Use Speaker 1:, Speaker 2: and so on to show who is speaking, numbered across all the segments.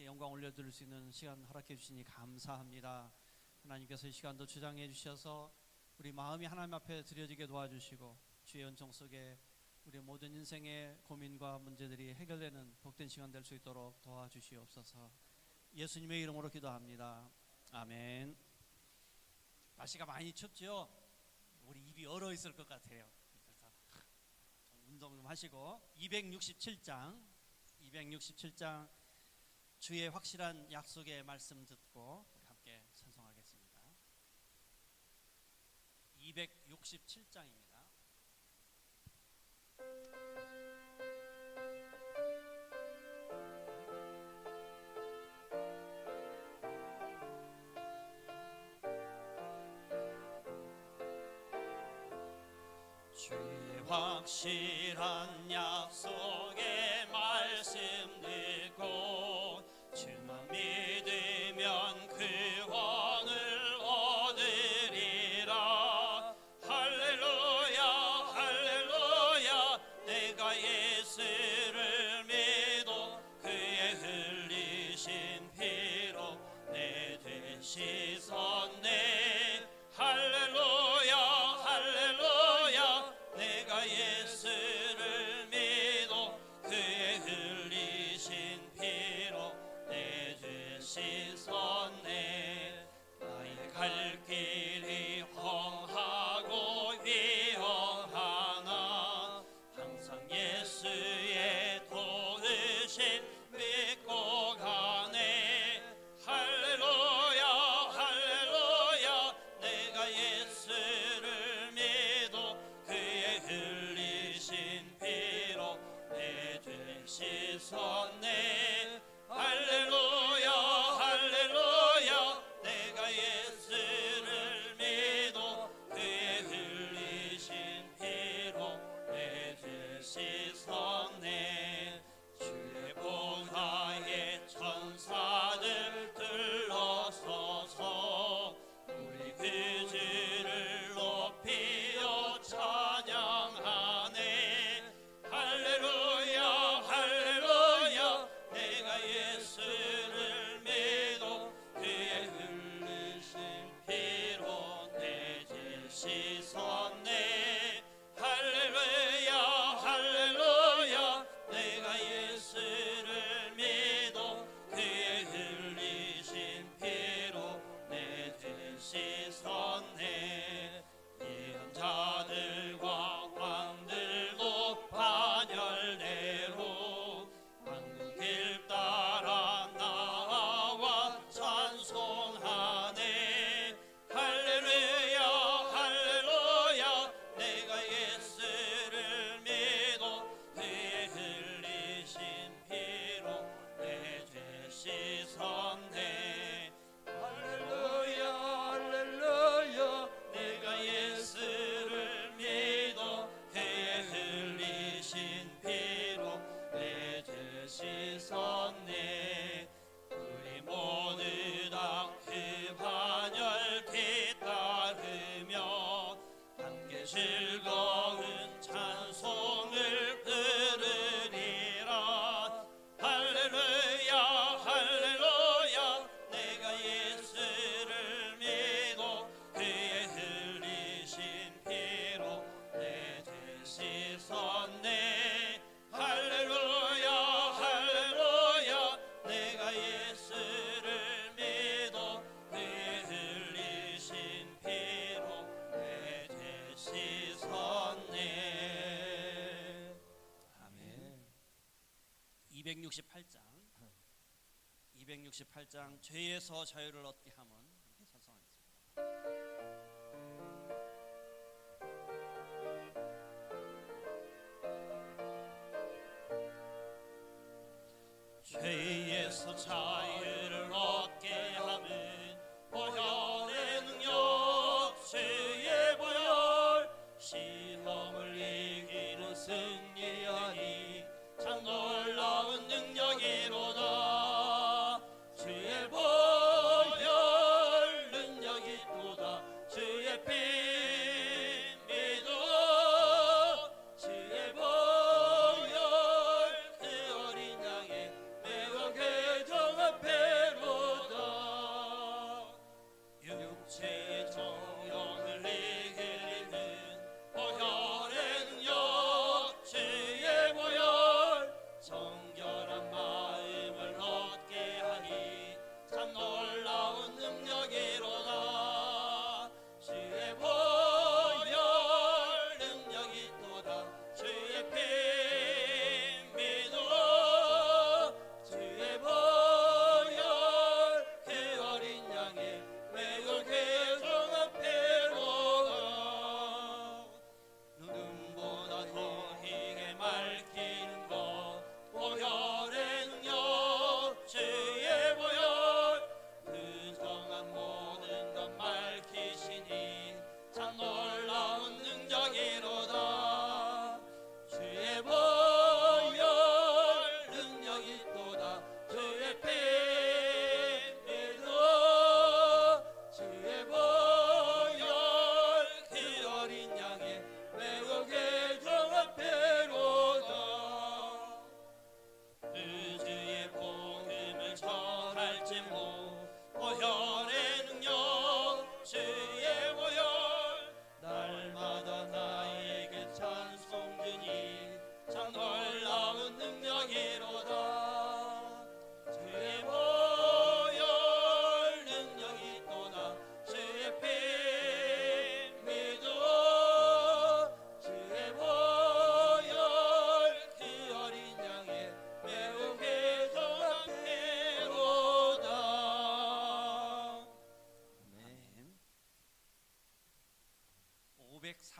Speaker 1: 하나님께 영광 올려드릴 수 있는 시간 허락해 주시니 감사합니다. 하나님께서 이 시간도 주장해 주셔서 우리 마음이 하나님 앞에 드려지게 도와주시고 주의 은총 속에 우리 모든 인생의 고민과 문제들이 해결되는 복된 시간 될 수 있도록 도와주시옵소서. 예수님의 이름으로 기도합니다. 아멘. 날씨가 많이 춥죠? 우리 입이 얼어 있을 것 같아요. 그래서 운동 좀 하시고 267장 주의 확실한 약속의 말씀 듣고 우리 함께 찬송하겠습니다. 267장입니다. 주의 확실한 약속의 말씀 듣고 주만 믿으면 구원을 얻으리라. 할렐루야 할렐루야. 내가 예수를 믿어 그의 흘리신 피로 내 죄 씻었네. 할렐루야 할렐루야. 내가 예수를 믿어 그의 흘리신 피로 내 죄 씻었네. 나의 갈 길이 험하고 위험하나 항상 예수의 도우심 믿고 가네. 할렐루야 할렐루야. 내가 예수를 믿어 그의 흘리신 피로 내 죄 씻었네. 할렐루야 할렐루야. 내가 예수를 믿어 그의 흘리신 피로 내 죄 씻었네. 주의 보좌에 천사들 들러서서 우리 그 주를 높이어 찬양하네. 할렐루야 할렐루야. 내가 예수를 믿어 그의 흘리신 피로 내 죄 씻었네. 할렐루야 할렐루야. 내가 예수를 믿어 그의 흘리신 피로 내 죄 씻었네. 예언자들과 왕들도 반열대로 황금 따라 나와 찬송하네. 할렐루야 할렐루야. 내가 예수를 믿어 그의 흘리신 피로 내 죄 씻었네. 할렐루야 할렐루야. 내가 예수를 믿어 그의 흘리신 피로 내 죄 씻었네. 우리 모두 다 그 반열 뒤따르며 함께 즐거운 찬송을 부르리라. 할렐루야 할렐루야. 내가 예수를 믿어 그의 흘리신 피로 내 죄 씻었네. 할렐루야 할렐루야. 내가 예수를 믿어 그의 흘리신 피로 내 죄 씻었네. 아멘. 268장 죄에서 자유를 얻게 함은 이렇게 찬송하겠습니다. 죄에서 자유를 얻게 함은 보혈의 능력. 죄의 보혈 시험을 이기는 승리하니 참 놀라운 능력이로다. 주의 보혈 능력이 있도다. 주의 피 믿어. 주의 보혈 그 어린 양의 매우 괴정한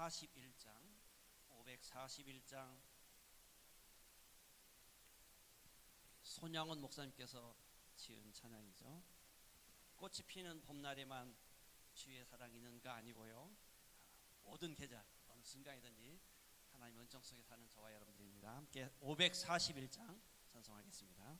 Speaker 1: 541장 손양원 목사님께서 지은 찬양이죠. 꽃이 피는 봄날에만 주의 사랑이 있는가 아니고요, 모든 계절 어느 순간이든지 하나님 은총 속에 사는 저와 여러분들입니다. 함께 541장 찬송하겠습니다.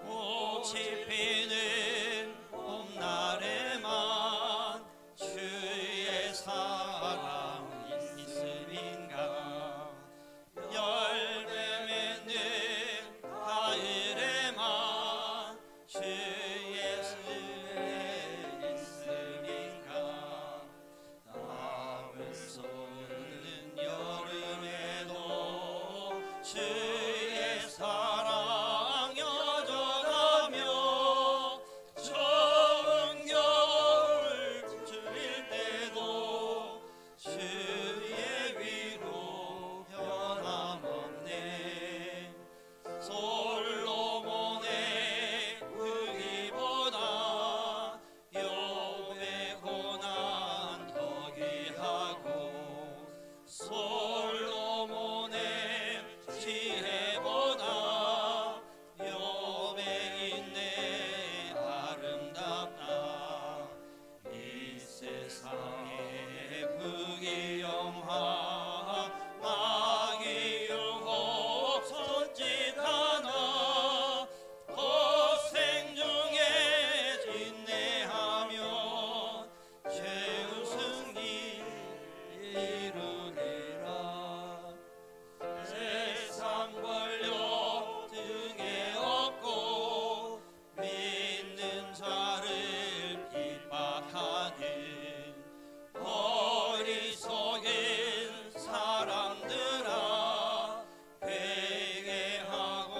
Speaker 1: 꽃이 피는 봄날에만 주의 사랑 있음인가, 열매 맺는 가을에만 주의 은혜 있음인가, 나무 솟는 여름에도 주의 사랑 여전하며, 좋은 겨울 줄일 때도 주의 위로 변함없네. 솔로몬의 후기보다 욥의 고난 더 귀하고, 솔로몬의 지혜보다 욥의 인내 아름답다. 이 세상의 부귀영화 마귀 유혹 손짓 하나, 고생 중에 인내하며 최후 승리 이루리라. 세상 권력 등에 업고 믿는 자를 핍박하는 어리석은 사람들아, 회개하고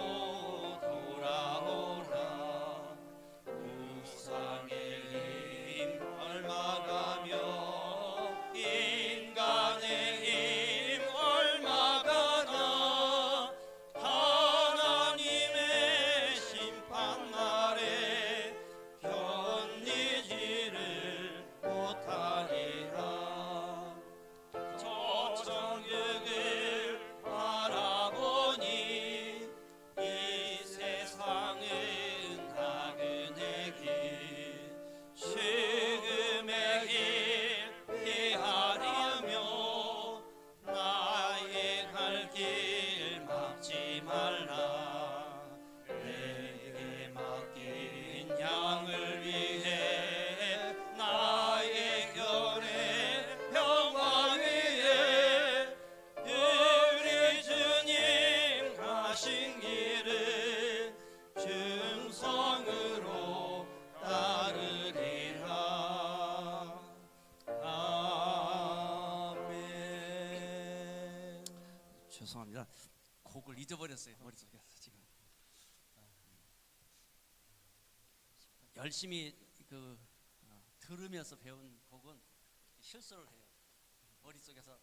Speaker 1: 돌아오라. 우상의 힘 얼마가며 인간의 힘 얼마가나, 하나님의 심판날에 견디지를 못하리라. 저 천국을 바라보니 이 세상은 나그네 길, 죽음의 길 피하려며 나의 갈 길 막지 말라. 내게 맡긴 양을 위해 나의 결의 평화 위에 우리 주님 가신 길을 충성으로 따르리라. 아멘. 죄송합니다. 곡을 잊어버렸어요, 머릿속에서. 지금 열심히 들으면서 배운 곡은 실수를 해요. 머릿속에서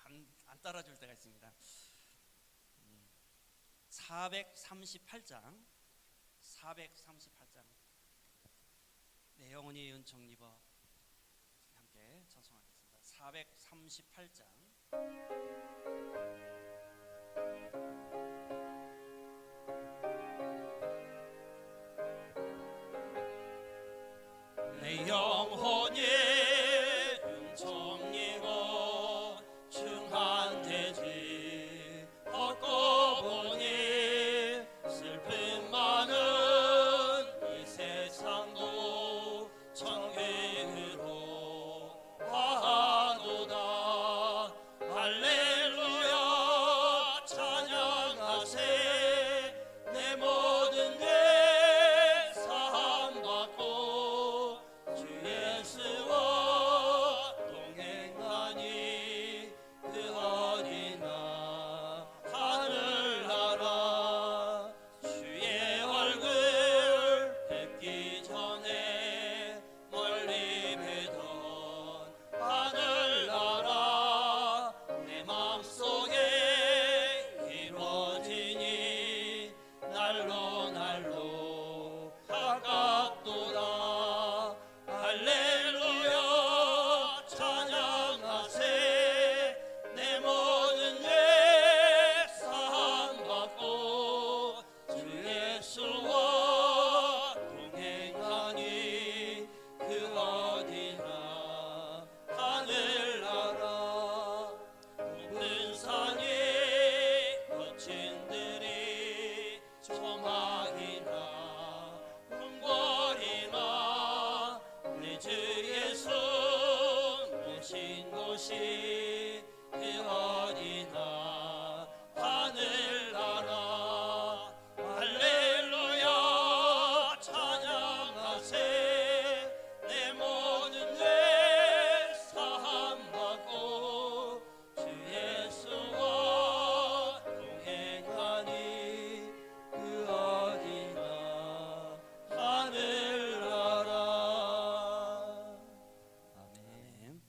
Speaker 1: 안 따라줄 때가 있습니다. 438장 내 영혼이 은총 입어 함께 찬송하겠습니다. 438장 내 영혼이 은총 입어 중한 대지 걷고 보니, 슬픔 많은 이 세상도 천국으로 화하도다. 할렐루야 찬양하세. 내 모든 죄 사함받고 주 곳이 어디나 하늘나라 할렐루야 찬양하세 내 모든 죄 사함받고 주 예수와 동행하니 그 어디나 하늘나라. 아멘.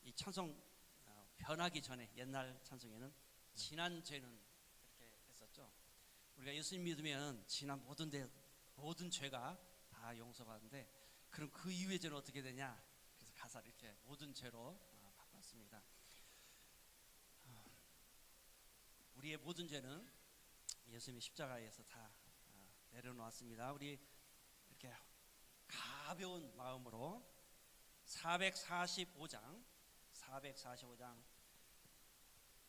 Speaker 1: 이 찬송 변하기 전에 옛날 찬송에는 지난 죄는 이렇게 했었죠. 우리가 예수님 믿으면 지난 모든 죄가 다 용서받는데 그럼 그 이후의 죄는 어떻게 되냐? 그래서 가사를 이렇게 모든 죄로 바꿨습니다. 우리의 모든 죄는 예수님의 십자가에서 다 내려놓았습니다. 우리 이렇게 가벼운 마음으로 445장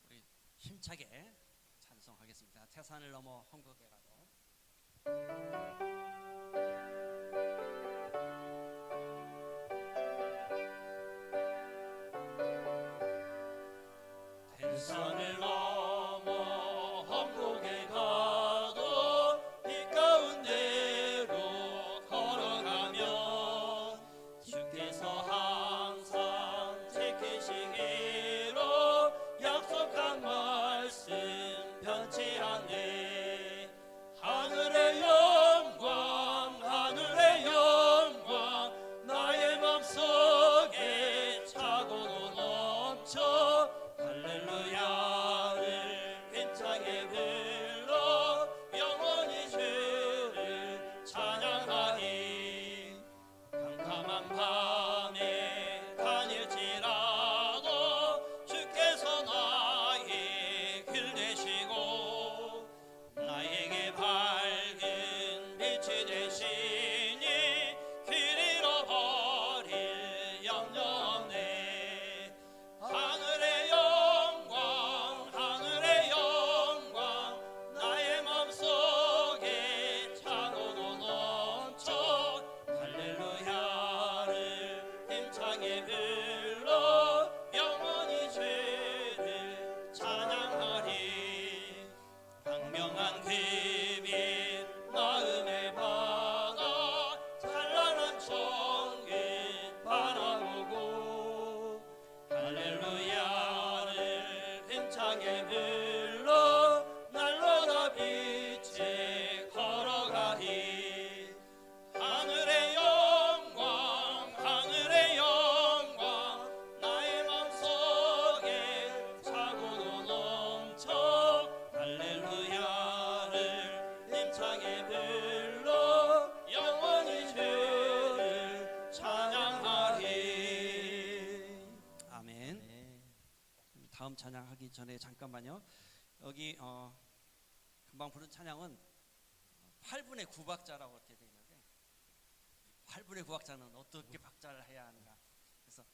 Speaker 1: 우리 힘차게 찬송하겠습니다. 태산을 넘어 헝거게 가도. 태산을 넘어 헝거게 가도 이 가운데로 걸어가면 주께서 항상 지키시기로 약속한 말씀 변치 않네. 하늘의 영광 나의 맘속에 차고도 넘쳐 할렐루야를 힘차게 불러 영원히 주를 찬양하리. 캄캄한 밤에 다닐지라도 주께서 나의 길 되시고 나에게 밝은 빛이 되시니 길 잃어버릴 염려 없네. 하늘의 영광 나의 맘속에 차고도 넘쳐 할렐루야를 힘차게 불러 영원히 주를 찬양하리. 광명한 그빛 마음에 받아 찬란한 천국 바라보고 할렐루야를 힘차게 불러 날로라 빛에 걸어가리. 하늘의 영광 나의 맘속에 차고도 넘쳐 할렐루야를 힘차게 불러 영원히 주를 찬양하리. 아멘. 다음 찬양하기 전에 잠깐만요. 여기 금방 부른 찬양은 8분의 9박자라고 이렇게 되어 있는데 8분의 9박자는 어떻게 박자를 해야 하는가. 그래서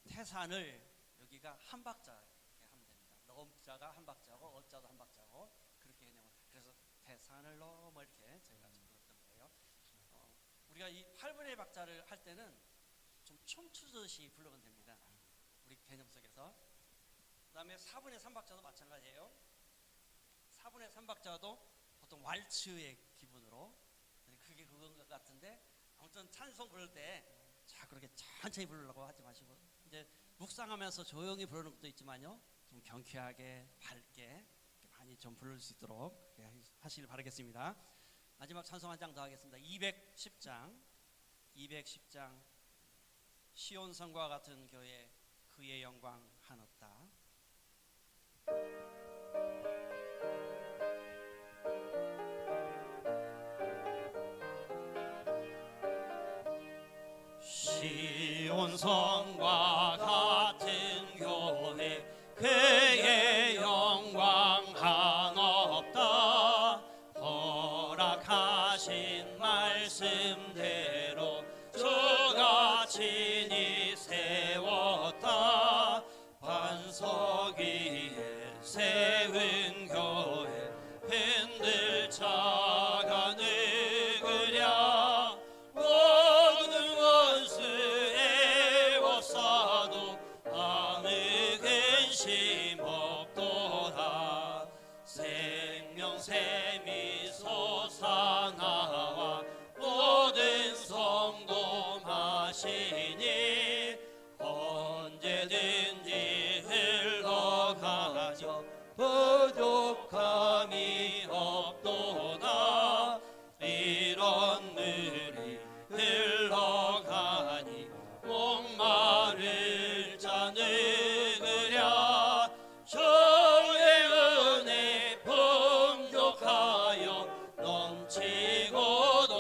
Speaker 1: 태산을 여기가 한 박자 이렇게 하면 됩니다. 넘자가 한 박자고 어자도 한 박자고 그렇게 해내면 그래서 태산을 넘어 이렇게 저희가 불렀던 거예요. 우리가 이 8분의 박자를 할 때는 좀 춤추듯이 부르면 됩니다. 우리 개념 속에서. 그 다음에 4분의 3박자도 마찬가지예요. 4분의 3박자도 보통 왈츠의 기분으로 그게 그건 것 같은데 아무튼 찬송 부를 때 자 그렇게 천천히 부르려고 하지 마시고 이제 묵상하면서 조용히 부르는 것도 있지만요 좀 경쾌하게 밝게 많이 좀 부를 수 있도록 하시길 바라겠습니다. 마지막 찬송 한 장 더 하겠습니다. 210장 시온성과 같은 교회 그의 영광 한없다. 시온성과 같은 교회 그의 영광 한없다. 허락하신 말씀대로 주가 친히 세웠다. 반석 위에 세운 교회 흔들 자가 누구랴. 모든 원수의
Speaker 2: 동동하시니 언제든지 흘러가죠. 부족함이 없도다. 이런 늘이 흘러가니 목마를 자 누구랴. 주의 은혜 풍족하여 넘치고도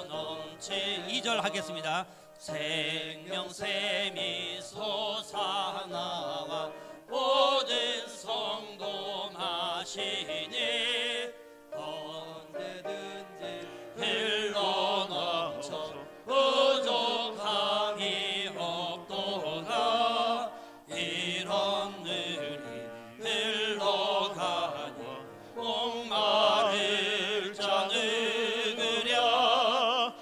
Speaker 2: 넘치. 2절 하겠습니다. 생명샘이 솟아나와 모든 성도 마시니 언제든지 흘러넘쳐 부족함이 없도다. 이런 늘이 흘러가니 목마를 자 누구랴.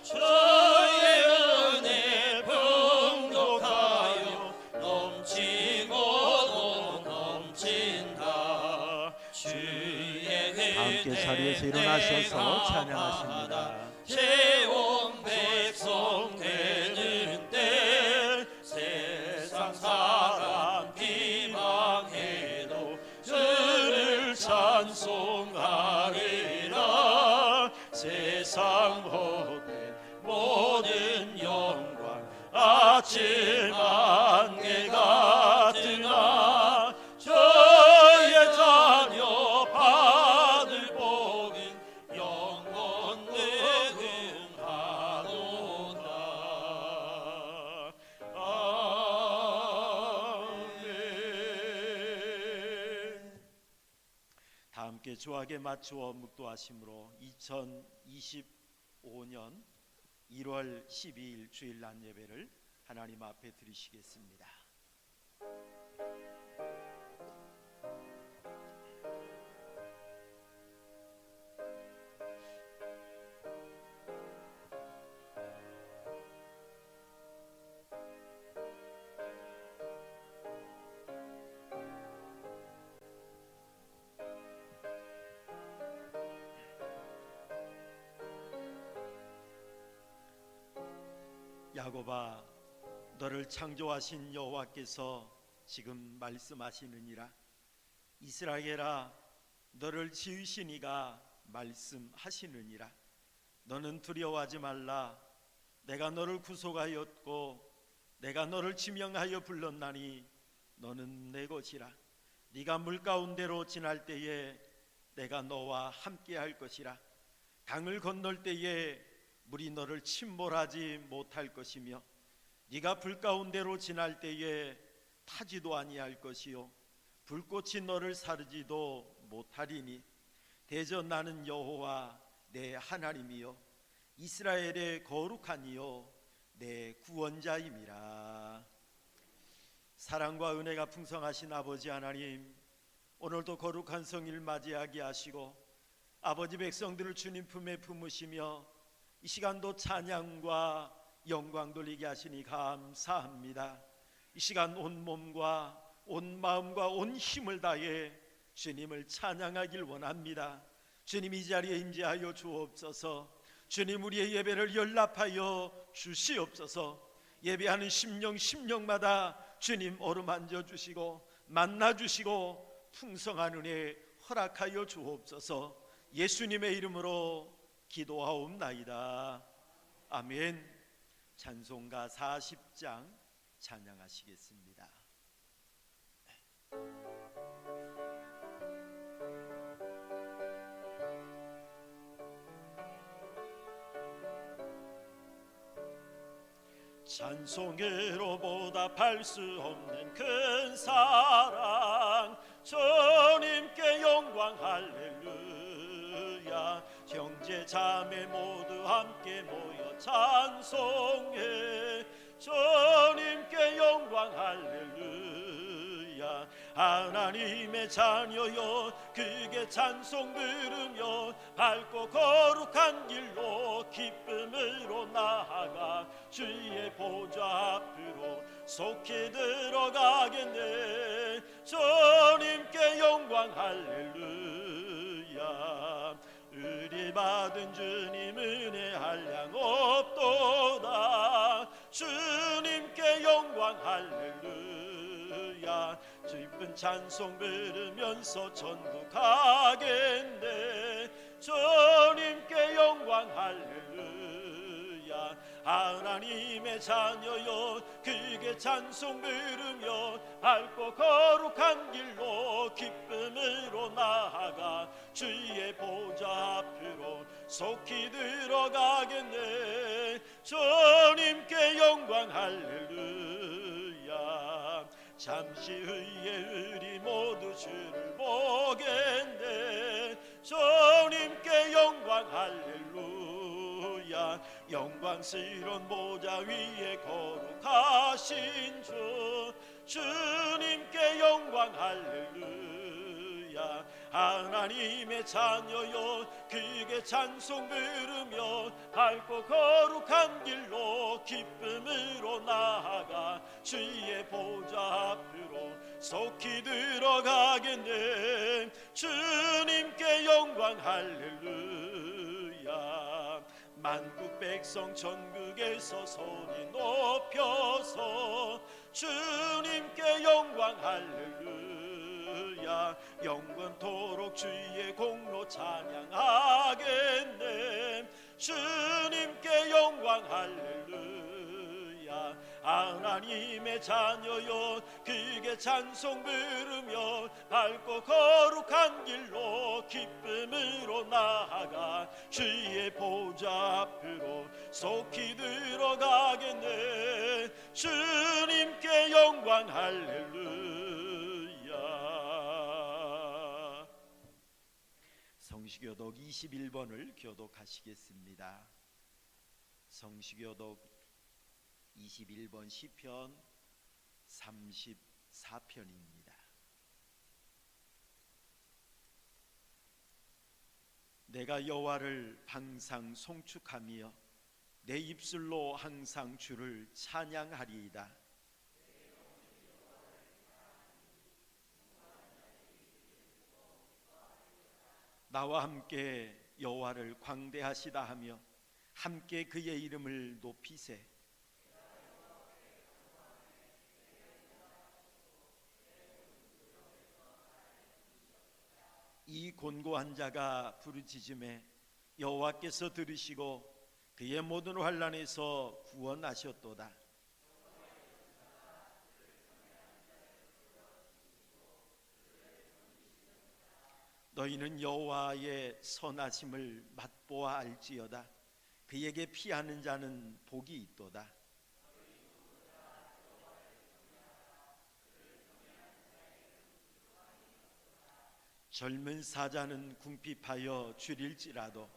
Speaker 2: 주의 은혜 풍족하여 넘치고도 넘친다. 주의
Speaker 3: 함께 자리에서 일어나셔서 찬양하십니다.
Speaker 2: 세온 백성 되는 때 세상 사람 비방해도 주를 찬송하리라. 세상 복된 모든 영광 아침 안개 같으나 저의 자녀 받을 복은 영원 무궁하도다. 아멘.
Speaker 3: 다 함께 주악에 맞추어 묵도하심으로 2025년 1월 12일 주일 낮 예배를 하나님 앞에 드리시겠습니다. 야곱아, 너를 창조하신 여호와께서 지금 말씀하시느니라. 이스라엘아, 너를 지으신 이가 말씀하시느니라. 너는 두려워하지 말라. 내가 너를 구속하였고 내가 너를 지명하여 불렀나니 너는 내 것이라. 네가 물 가운데로 지날 때에 내가 너와 함께할 것이라. 강을 건널 때에 물이 너를 침몰하지 못할 것이며 네가 불 가운데로 지날 때에 타지도 아니할 것이요 불꽃이 너를 사르지도 못하리니 대저 나는 여호와 내 하나님이요 이스라엘의 거룩한 이요 내 구원자임이라. 사랑과 은혜가 풍성하신 아버지 하나님, 오늘도 거룩한 성일을 맞이하게 하시고 아버지 백성들을 주님 품에 품으시며 이 시간도 찬양과 영광 돌리게 하시니 감사합니다. 이 시간 온 몸과 온 마음과 온 힘을 다해 주님을 찬양하길 원합니다. 주님 이 자리에 임재하여 주옵소서. 주님 우리의 예배를 연락하여 주시옵소서. 예배하는 심령마다 주님 어루만져 주시고 만나 주시고 풍성한 은혜 허락하여 주옵소서. 예수님의 이름으로 기도하옵나이다. 아멘. 찬송가 40장 찬양하시겠습니다. 찬송으로 보답할 수 없는 큰 사랑, 주님께 영광 할렐루야. 형제 자매 모두 함께 모여 찬송해. 주님께 영광 할렐루야. 하나님의 자녀여 크게 찬송 부르며 밝고 거룩한 길로 기쁨으로 나아가 주의 보좌 앞으로 속히 들어가겠네. 주님께 영광 할렐루야. 의리 받은 주님 은혜 한량 없도다. 주 할렐루야. 기쁜 찬송 부르면서 천국 가겠네. 주님께 영광 할렐루야. 하나님의 자녀여 크게 찬송 부르며 밝고 거룩한 길로 기쁨으로 나아가 주의 보좌 앞으로 속히 들어가겠네. 주님께 영광 할렐루야. 잠시 후에 우리 모두 주를 보겠네. 주님께 영광 할렐루야. 영광스러운 보좌 위에 거룩하신 주 주님께 영광 할렐루야. 하나님의 자녀여 크게 찬송 부르며 밝고 거룩한 길로 기쁨으로 나아가 주의 보좌 앞으로 속히 들어가겠네. 주님께 영광 할렐루야. 만국 백성 전국에서 소리 높여서 주님께 영광 할렐루야. 영원토록 주의 공로 찬양하겠네. 주님께 영광 할렐루야. 하나님의 자녀여 크게 찬송 부르며 밝고 거룩한 길로 기쁨으로 나아가 주의 보좌 앞으로 속히 들어가겠네. 주님께 영광 할렐루야. 성시교독 21번을 교독하시겠습니다. 성시교독 21번 시편 34편입니다. 내가 여호와를 항상 송축하며 내 입술로 항상 주를 찬양하리이다. 나와 함께 여호와를 광대하시다 하며 함께 그의 이름을 높이세. 이 곤고한 자가 부르짖음에 여호와께서 들으시고 그의 모든 환난에서 구원하셨도다. 너희는 여호와의 선하심을 맛보아 알지어다. 그에게 피하는 자는 복이 있도다. 젊은 사자는 궁핍하여 줄일지라도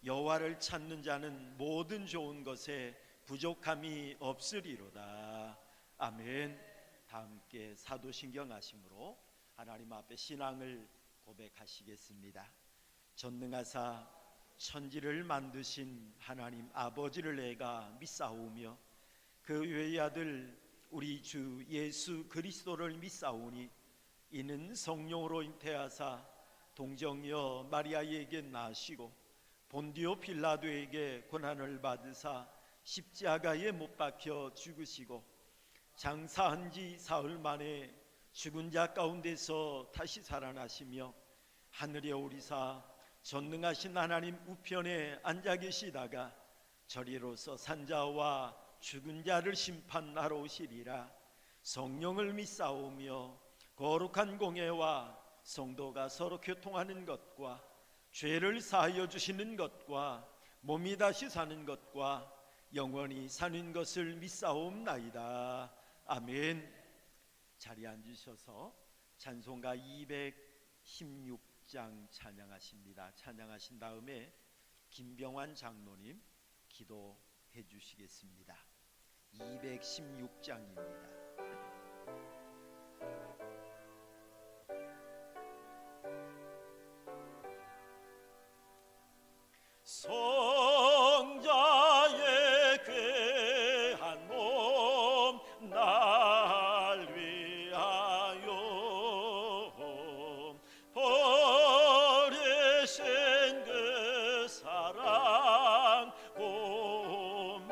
Speaker 3: 여호와를 찾는 자는 모든 좋은 것에 부족함이 없으리로다. 아멘. 다 함께 사도신경 하심으로 하나님 앞에 신앙을 고백하시겠습니다. 전능하사 천지를 만드신 하나님 아버지를 내가 믿사오며 그 외의 아들 우리 주 예수 그리스도를 믿사오니 이는 성령으로 잉태하사 동정녀 마리아에게 나시고 본디오 빌라도에게 고난을 받으사 십자가에 못 박혀 죽으시고 장사한 지 사흘 만에 죽은 자 가운데서 다시 살아나시며 하늘에 오리사 전능하신 하나님 우편에 앉아 계시다가 저리로서 산자와 죽은 자를 심판하러 오시리라. 성령을 믿사오며 거룩한 공예와 성도가 서로 교통하는 것과 죄를 사하여 주시는 것과 몸이 다시 사는 것과 영원히 사는 것을 믿사옵나이다. 아멘. 자리에 앉으셔서 찬송가 216장 찬양하십니다. 찬양하신 다음에 김병환 장로님 기도해 주시겠습니다. 216장입니다. 성자의 괴한 몸 날 위하여 버리신 그 사랑 고마워라.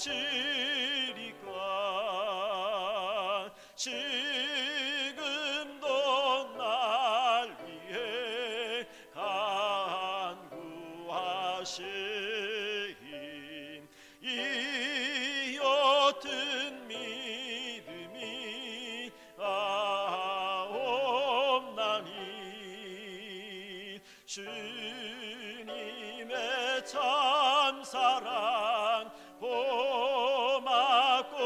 Speaker 2: 하시리까 지금도 날 위해 간구하시인 이 옅은 믿음이 없나니 주님의 참사랑 고맙고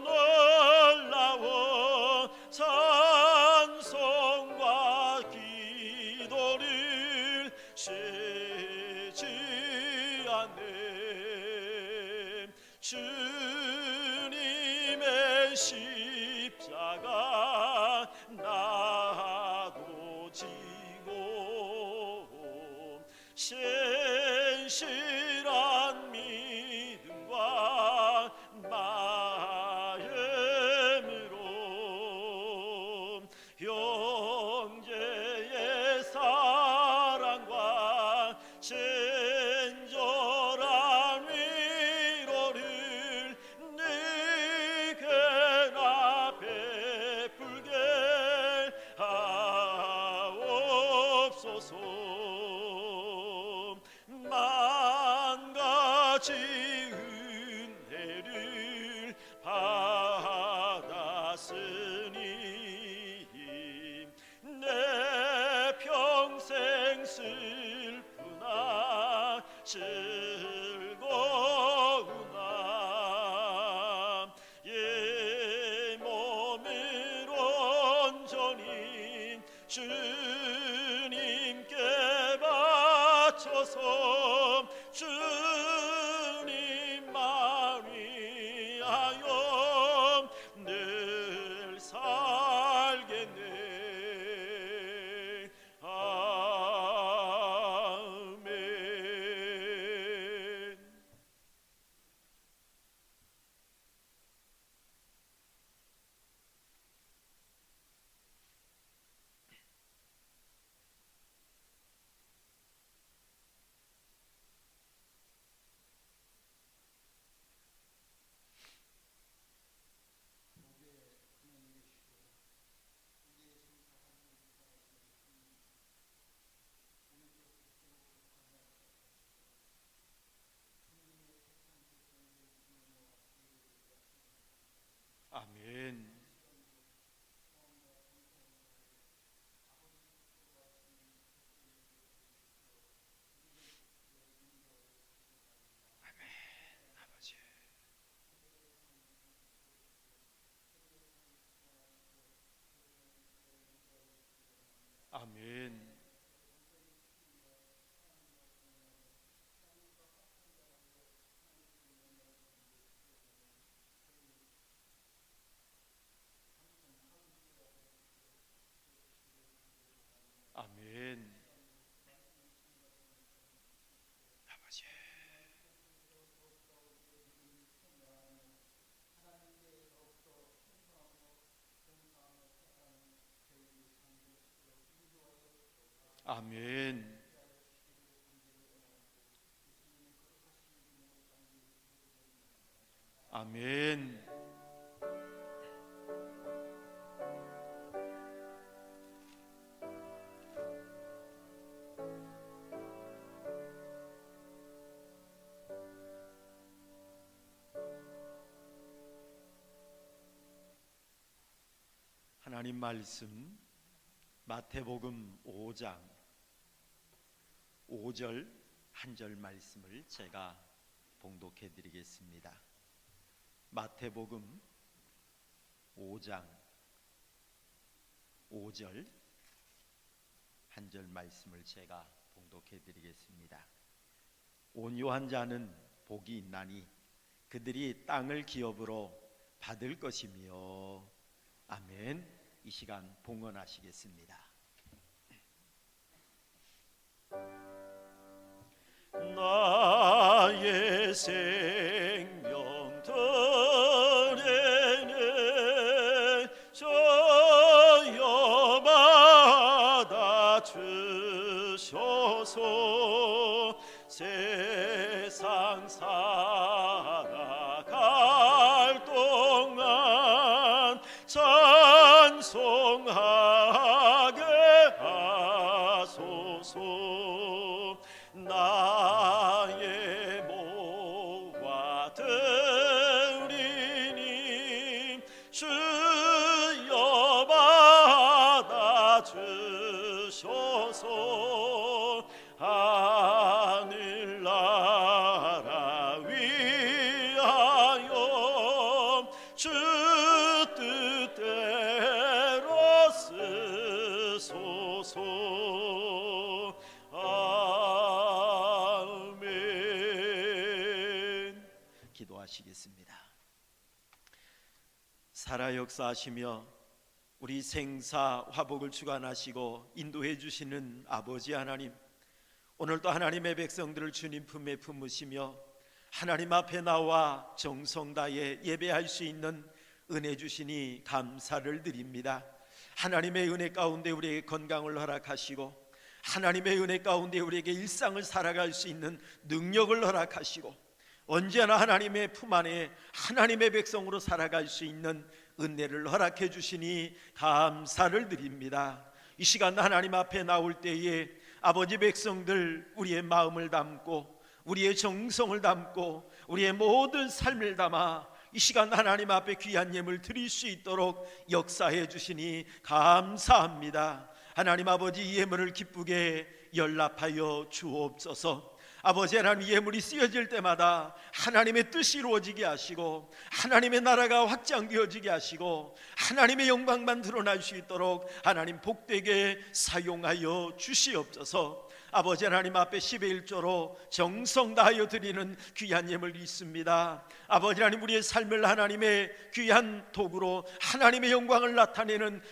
Speaker 2: 놀라운 찬송과 기도를 쉬지 않네 주님의 십자가 나도 지고 신실한 믿음과 마음으로 형제의 사랑과 친절한 위로를 네게나 베풀게 하옵소서 만 가지 은혜를 받았으니 내 평생 슬프나 즐거우나 이 몸을 온전히 주님께 바쳐서 주님만 위하여 늘 살겠네 아멘.
Speaker 3: 아멘. 아버지. 아멘. 아멘. 아버지. 아멘. 아멘. 하나님 말씀 마태복음 5장 5절 한 절 말씀을 제가 봉독해 드리겠습니다. 마태복음 5장 5절 한 절 말씀을 제가 봉독해 드리겠습니다. 온유한 자는 복이 있나니 그들이 땅을 기업으로 받을 것이며. 아멘. 이 시간 봉헌하시겠습니다.
Speaker 2: 나의 생명 들에는 저여 받아 주셔서 세상 살아가 찬송하게 하소서. 나의 목과 들리니 주여 받아주소서. 하늘나라 위하여 주 뜻대로 쓰소서. 아멘.
Speaker 3: 기도하시겠습니다. 살아 역사하시며 우리 생사 화복을 주관하시고 인도해 주시는 아버지 하나님, 오늘도 하나님의 백성들을 주님 품에 품으시며 하나님 앞에 나와 정성 다해 예배할 수 있는 은혜 주시니 감사를 드립니다. 하나님의 은혜 가운데 우리에게 건강을 허락하시고 하나님의 은혜 가운데 우리에게 일상을 살아갈 수 있는 능력을 허락하시고 언제나 하나님의 품 안에 하나님의 백성으로 살아갈 수 있는 은혜를 허락해 주시니 감사를 드립니다. 이 시간 하나님 앞에 나올 때에 아버지 백성들 우리의 마음을 담고 우리의 정성을 담고 우리의 모든 삶을 담아 이 시간 하나님 앞에 귀한 예물 드릴 수 있도록 역사해 주시니 감사합니다. 하나님 아버지, 이 예물을 기쁘게 연락하여 주옵소서. 아버지 하나님, 예물이 쓰여질 때마다 하나님의 뜻이 이루어지게 하시고 하나님의 나라가 확장되어지게 하시고 하나님의 영광만 드러날 수 있도록 하나님 복되게 사용하여 주시옵소서. 아버지 하나님 앞에 10의 1조로 정성 다하여 드리는 귀한 예물이 있습니다. 아버지 하나님, 우리의 삶을 하나님의 귀한 도구로 하나님의 영광을 나타내는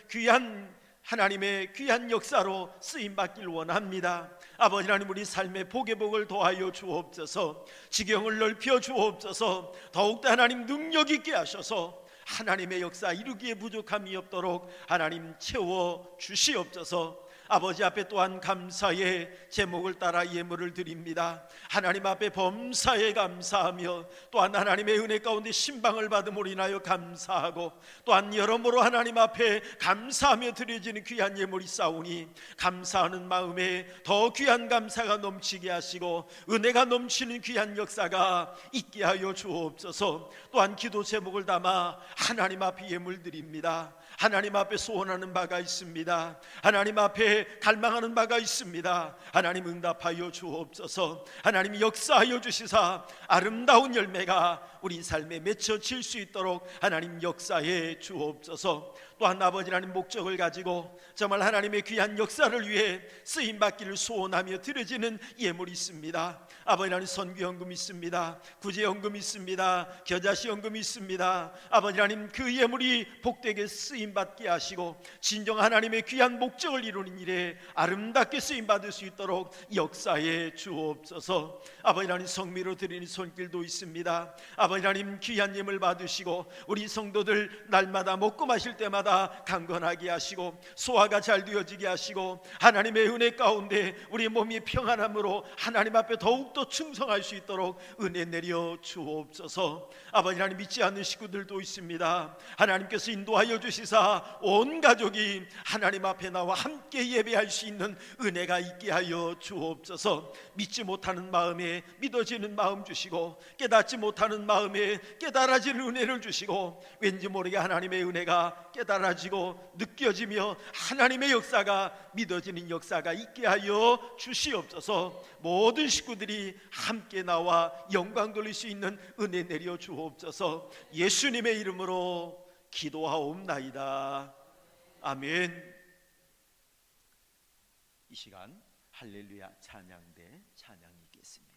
Speaker 3: 하나님의 귀한 역사로 쓰임받길 원합니다. 아버지 하나님, 우리 삶의 복의 복을 더하여 주옵소서. 지경을 넓혀 주옵소서. 더욱더 하나님 능력 있게 하셔서 하나님의 역사 이루기에 부족함이 없도록 하나님 채워 주시옵소서. 아버지 앞에 또한 감사의 제목을 따라 예물을 드립니다. 하나님 앞에 범사에 감사하며 또한 하나님의 은혜 가운데 신방을 받음으로 인하여 감사하고 또한 여러모로 하나님 앞에 감사하며 드려지는 귀한 예물이 싸우니 감사하는 마음에 더 귀한 감사가 넘치게 하시고 은혜가 넘치는 귀한 역사가 있게 하여 주옵소서. 또한 기도 제목을 담아 하나님 앞에 예물 드립니다. 하나님 앞에 소원하는 바가 있습니다. 하나님 앞에 갈망하는 바가 있습니다. 하나님 응답하여 주옵소서. 하나님 역사하여 주시사 아름다운 열매가 우리 삶에 맺혀질 수 있도록 하나님 역사해 주옵소서. 또한 아버지 하나님, 목적을 가지고 정말 하나님의 귀한 역사를 위해 쓰임받기를 소원하며 드려지는 예물이 있습니다. 아버지 하나님, 선교연금 있습니다. 구제연금 있습니다. 겨자씨연금 있습니다. 아버지 하나님, 그 예물이 복되게 쓰임받게 하시고 진정 하나님의 귀한 목적을 이루는 일에 아름답게 쓰임받을 수 있도록 역사해 주옵소서. 아버지 하나님, 성미로 드리는 손길도 있습니다. 아버지 하나님, 귀한 예물 받으시고 우리 성도들 날마다 먹고 마실 때마다 강건하게 하시고 소화가 잘 되어지게 하시고 하나님의 은혜 가운데 우리 몸이 평안함으로 하나님 앞에 더욱더 충성할 수 있도록 은혜 내려 주옵소서. 아버지 하나님, 믿지 않는 식구들도 있습니다. 하나님께서 인도하여 주시사 온 가족이 하나님 앞에 나와 함께 예배할 수 있는 은혜가 있게 하여 주옵소서. 믿지 못하는 마음에 믿어지는 마음 주시고 깨닫지 못하는 마음에 깨달아지는 은혜를 주시고 왠지 모르게 하나님의 은혜가 깨달아지고 느껴지며 하나님의 역사가 믿어지는 역사가 있게 하여 주시옵소서. 모든 식구들이 함께 나와 영광 돌릴 수 있는 은혜 내려 주옵소서. 예수님의 이름으로 기도하옵나이다. 아멘. 이 시간 할렐루야 찬양대 찬양이 있겠습니다.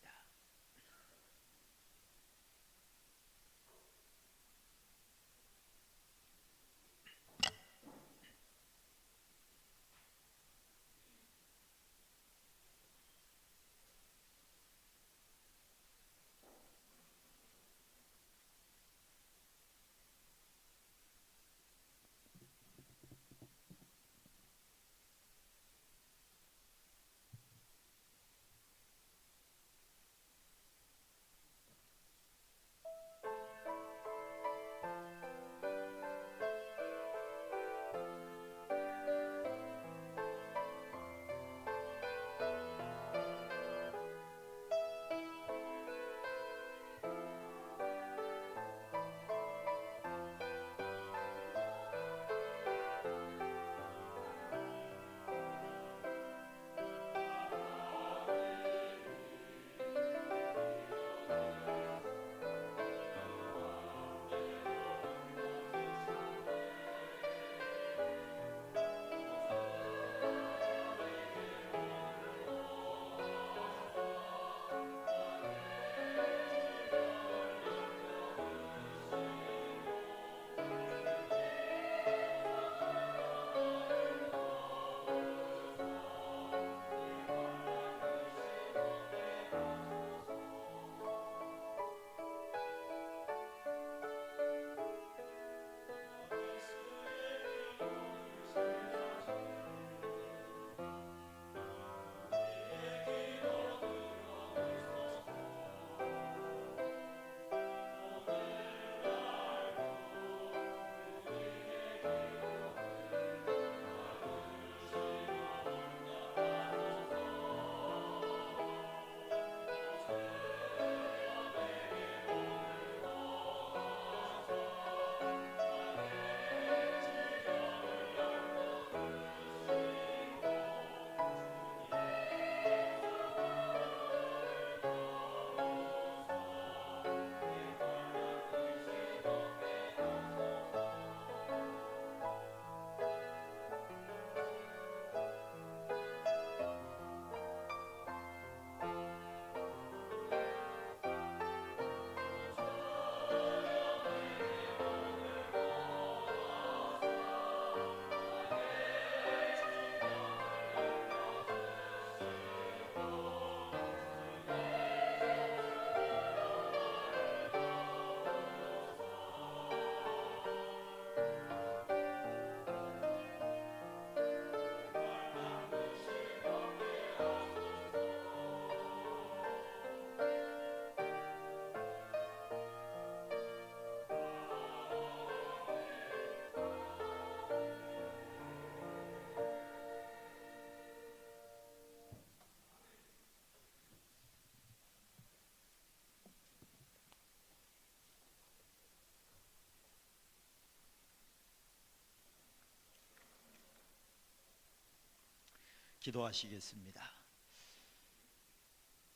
Speaker 3: 기도하시겠습니다.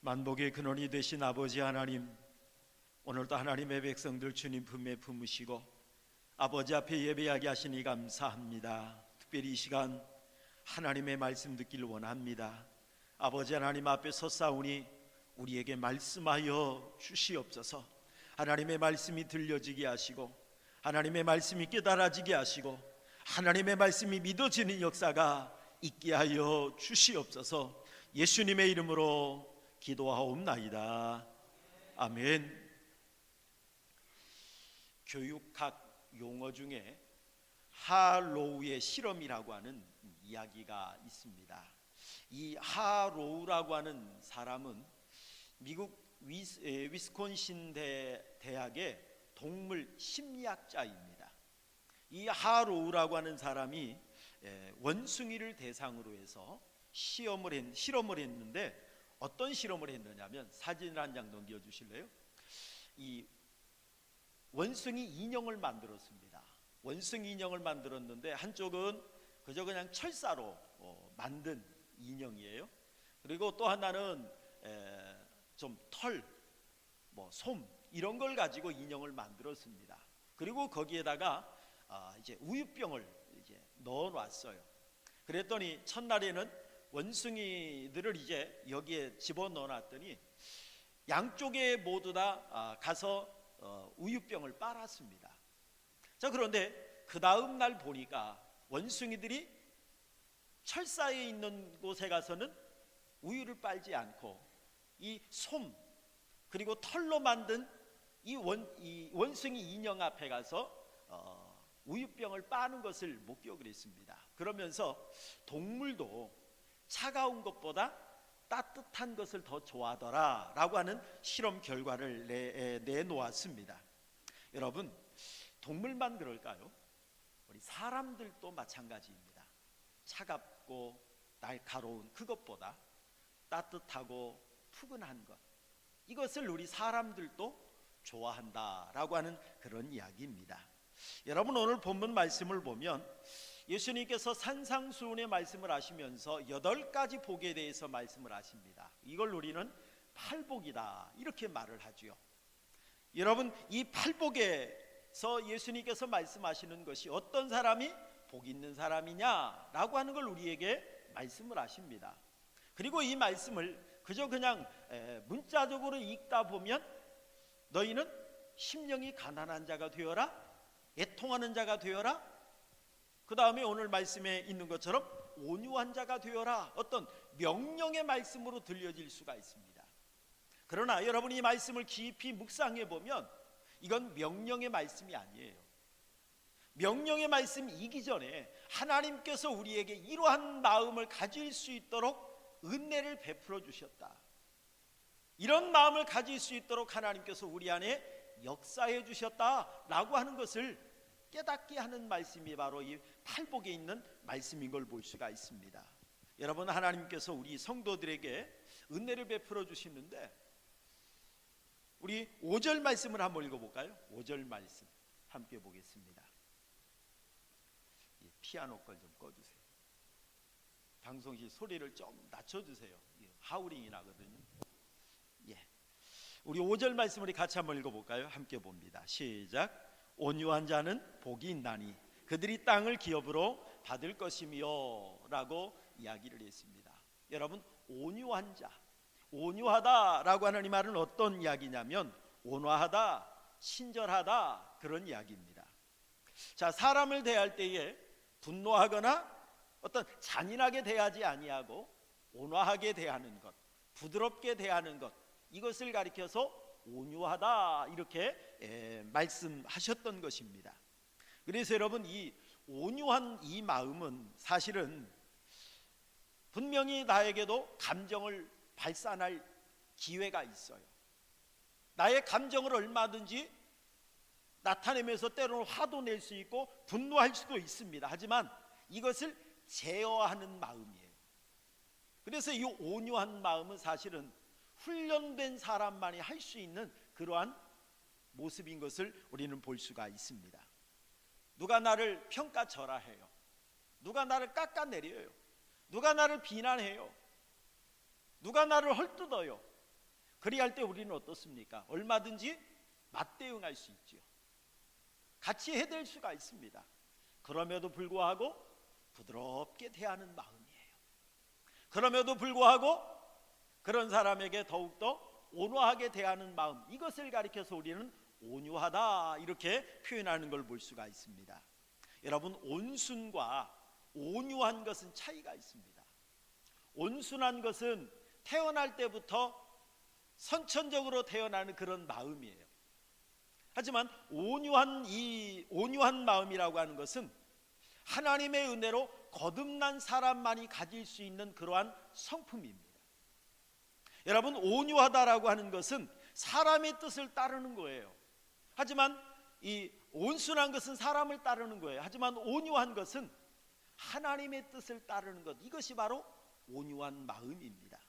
Speaker 3: 만복의 근원이 되신 아버지 하나님, 오늘도 하나님의 백성들 주님 품에 품으시고 아버지 앞에 예배하게 하시니 감사합니다. 특별히 이 시간 하나님의 말씀 듣기를 원합니다. 아버지 하나님 앞에 섰사오니 우리에게 말씀하여 주시옵소서. 하나님의 말씀이 들려지게 하시고 하나님의 말씀이 깨달아지게 하시고 하나님의 말씀이 믿어지는 역사가 있게 하여 주시옵소서. 예수님의 이름으로 기도하옵나이다. 아멘. 교육학 용어 중에 하로우의 실험이라고 하는 이야기가 있습니다. 이 하로우라고 하는 사람은 미국 위스콘신 대학의 동물 심리학자입니다. 이 하로우라고 하는 사람이 원숭이를 대상으로 해서 실험을 했는데 어떤 실험을 했느냐면, 사진을 한 장 넘겨주실래요? 이 원숭이 인형을 만들었습니다. 원숭이 인형을 만들었는데 한쪽은 그냥 철사로 만든 인형이에요. 그리고 또 하나는 좀 털, 솜 이런 걸 가지고 인형을 만들었습니다. 그리고 거기에다가 이제 우유병을 이제 넣어놨어요. 그랬더니 첫날에는 원숭이들을 이제 여기에 집어넣어놨더니 양쪽에 모두 다 가서 우유병을 빨았습니다. 자, 그런데 그 다음 날 보니까 원숭이들이 철사에 있는 곳에 가서는 우유를 빨지 않고 이 솜 그리고 털로 만든 이 원숭이 인형 앞에 가서 우유병을 빠는 것을 목격을 했습니다. 그러면서 동물도 차가운 것보다 따뜻한 것을 더 좋아하더라 라고 하는 실험 결과를 내놓았습니다. 여러분, 동물만 그럴까요? 우리 사람들도 마찬가지입니다. 차갑고 날카로운 그것보다 따뜻하고 푸근한 것, 이것을 우리 사람들도 좋아한다라고 하는 그런 이야기입니다. 여러분, 오늘 본문 말씀을 보면 예수님께서 산상수훈의 말씀을 하시면서 8가지 복에 대해서 말씀을 하십니다. 이걸 우리는 팔복이다 이렇게 말을 하죠. 여러분, 이 팔복에서 예수님께서 말씀하시는 것이 어떤 사람이 복 있는 사람이냐라고 하는 걸 우리에게 말씀을 하십니다. 그리고 이 말씀을 그냥 문자적으로 읽다 보면 너희는 심령이 가난한 자가 되어라, 애통하는 자가 되어라, 그 다음에 오늘 말씀에 있는 것처럼 온유한 자가 되어라, 어떤 명령의 말씀으로 들려질 수가 있습니다. 그러나 여러분이 이 말씀을 깊이 묵상해 보면 이건 명령의 말씀이 아니에요. 명령의 말씀이기 전에 하나님께서 우리에게 이러한 마음을 가질 수 있도록 은혜를 베풀어 주셨다. 이런 마음을 가질 수 있도록 하나님께서 우리 안에 역사해 주셨다라고 하는 것을 깨닫게 하는 말씀이 바로 이 팔복에 있는 말씀인 걸 볼 수가 있습니다. 여러분, 하나님께서 우리 성도들에게 은혜를 베풀어 주시는데 우리 5절 말씀을 한번 읽어볼까요? 5절 말씀 함께 보겠습니다. 피아노 걸 좀 꺼주세요. 방송실 소리를 좀 낮춰주세요. 하우링이 나거든요. 우리 5절 말씀을 같이 한번 읽어볼까요? 함께 봅니다. 시작. 온유한 자는 복이 있나니 그들이 땅을 기업으로 받을 것이며 라고 이야기를 했습니다. 여러분, 온유한 자, 온유하다라고 하는 이 말은 어떤 이야기냐면 온화하다, 친절하다 그런 이야기입니다. 자, 사람을 대할 때에 분노하거나 어떤 잔인하게 대하지 아니하고 온화하게 대하는 것, 부드럽게 대하는 것, 이것을 가리켜서 온유하다 이렇게 말씀하셨던 것입니다. 그래서 여러분, 이 온유한 이 마음은 사실은 분명히 나에게도 감정을 발산할 기회가 있어요. 나의 감정을 얼마든지 나타내면서 때로는 화도 낼 수 있고 분노할 수도 있습니다. 하지만 이것을 제어하는 마음이에요. 그래서 이 온유한 마음은 사실은 훈련된 사람만이 할 수 있는 그러한 모습인 것을 우리는 볼 수가 있습니다. 누가 나를 평가절하해요. 누가 나를 깎아내려요. 누가 나를 비난해요. 누가 나를 헐뜯어요. 그리할 때 우리는 어떻습니까? 얼마든지 맞대응할 수 있죠. 같이 해댈 수가 있습니다. 그럼에도 불구하고 부드럽게 대하는 마음이에요. 그럼에도 불구하고 그런 사람에게 더욱더 온화하게 대하는 마음, 이것을 가리켜서 우리는 온유하다 이렇게 표현하는 걸 볼 수가 있습니다. 여러분, 온순과 온유한 것은 차이가 있습니다. 온순한 것은 태어날 때부터 선천적으로 태어나는 그런 마음이에요. 하지만 온유한 마음이라고 하는 것은 하나님의 은혜로 거듭난 사람만이 가질 수 있는 그러한 성품입니다. 여러분, 온유하다라고 하는 것은 사람의 뜻을 따르는 거예요. 하지만 이 온순한 것은 사람을 따르는 거예요. 하지만 온유한 것은 하나님의 뜻을 따르는 것, 이것이 바로 온유한 마음입니다.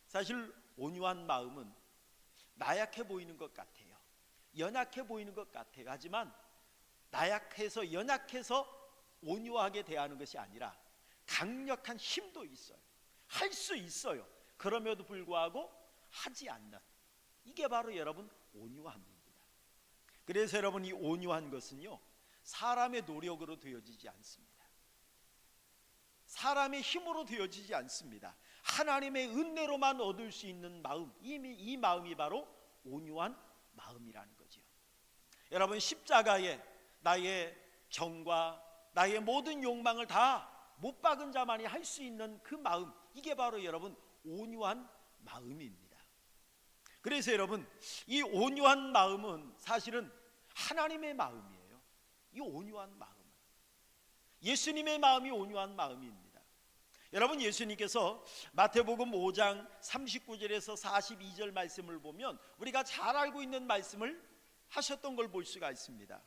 Speaker 3: 사실 온유한 마음은 나약해 보이는 것 같아요. 연약해 보이는 것 같아요. 하지만 나약해서 연약해서 온유하게 대하는 것이 아니라 강력한 힘도 있어요. 할 수 있어요. 그럼에도 불구하고 하지 않는, 이게 바로 여러분 온유함입니다. 그래서 여러분, 이 온유한 것은요, 사람의 노력으로 되어지지 않습니다. 사람의 힘으로 되어지지 않습니다. 하나님의 은혜로만 얻을 수 있는 마음, 이 마음이 바로 온유한 마음이라는 거죠. 여러분, 십자가에 나의 정과 나의 모든 욕망을 다 못 박은 자만이 할 수 있는 그 마음, 이게 바로 여러분 온유한 마음입니다. 그래서 여러분, 이 온유한 마음은 사실은 하나님의 마음이에요. 이 온유한 마음은 예수님의 마음이 온유한 마음입니다. 여러분, 예수님께서 마태복음 5장 39절에서 42절 말씀을 보면 우리가 잘 알고 있는 말씀을 하셨던 걸 볼 수가 있습니다.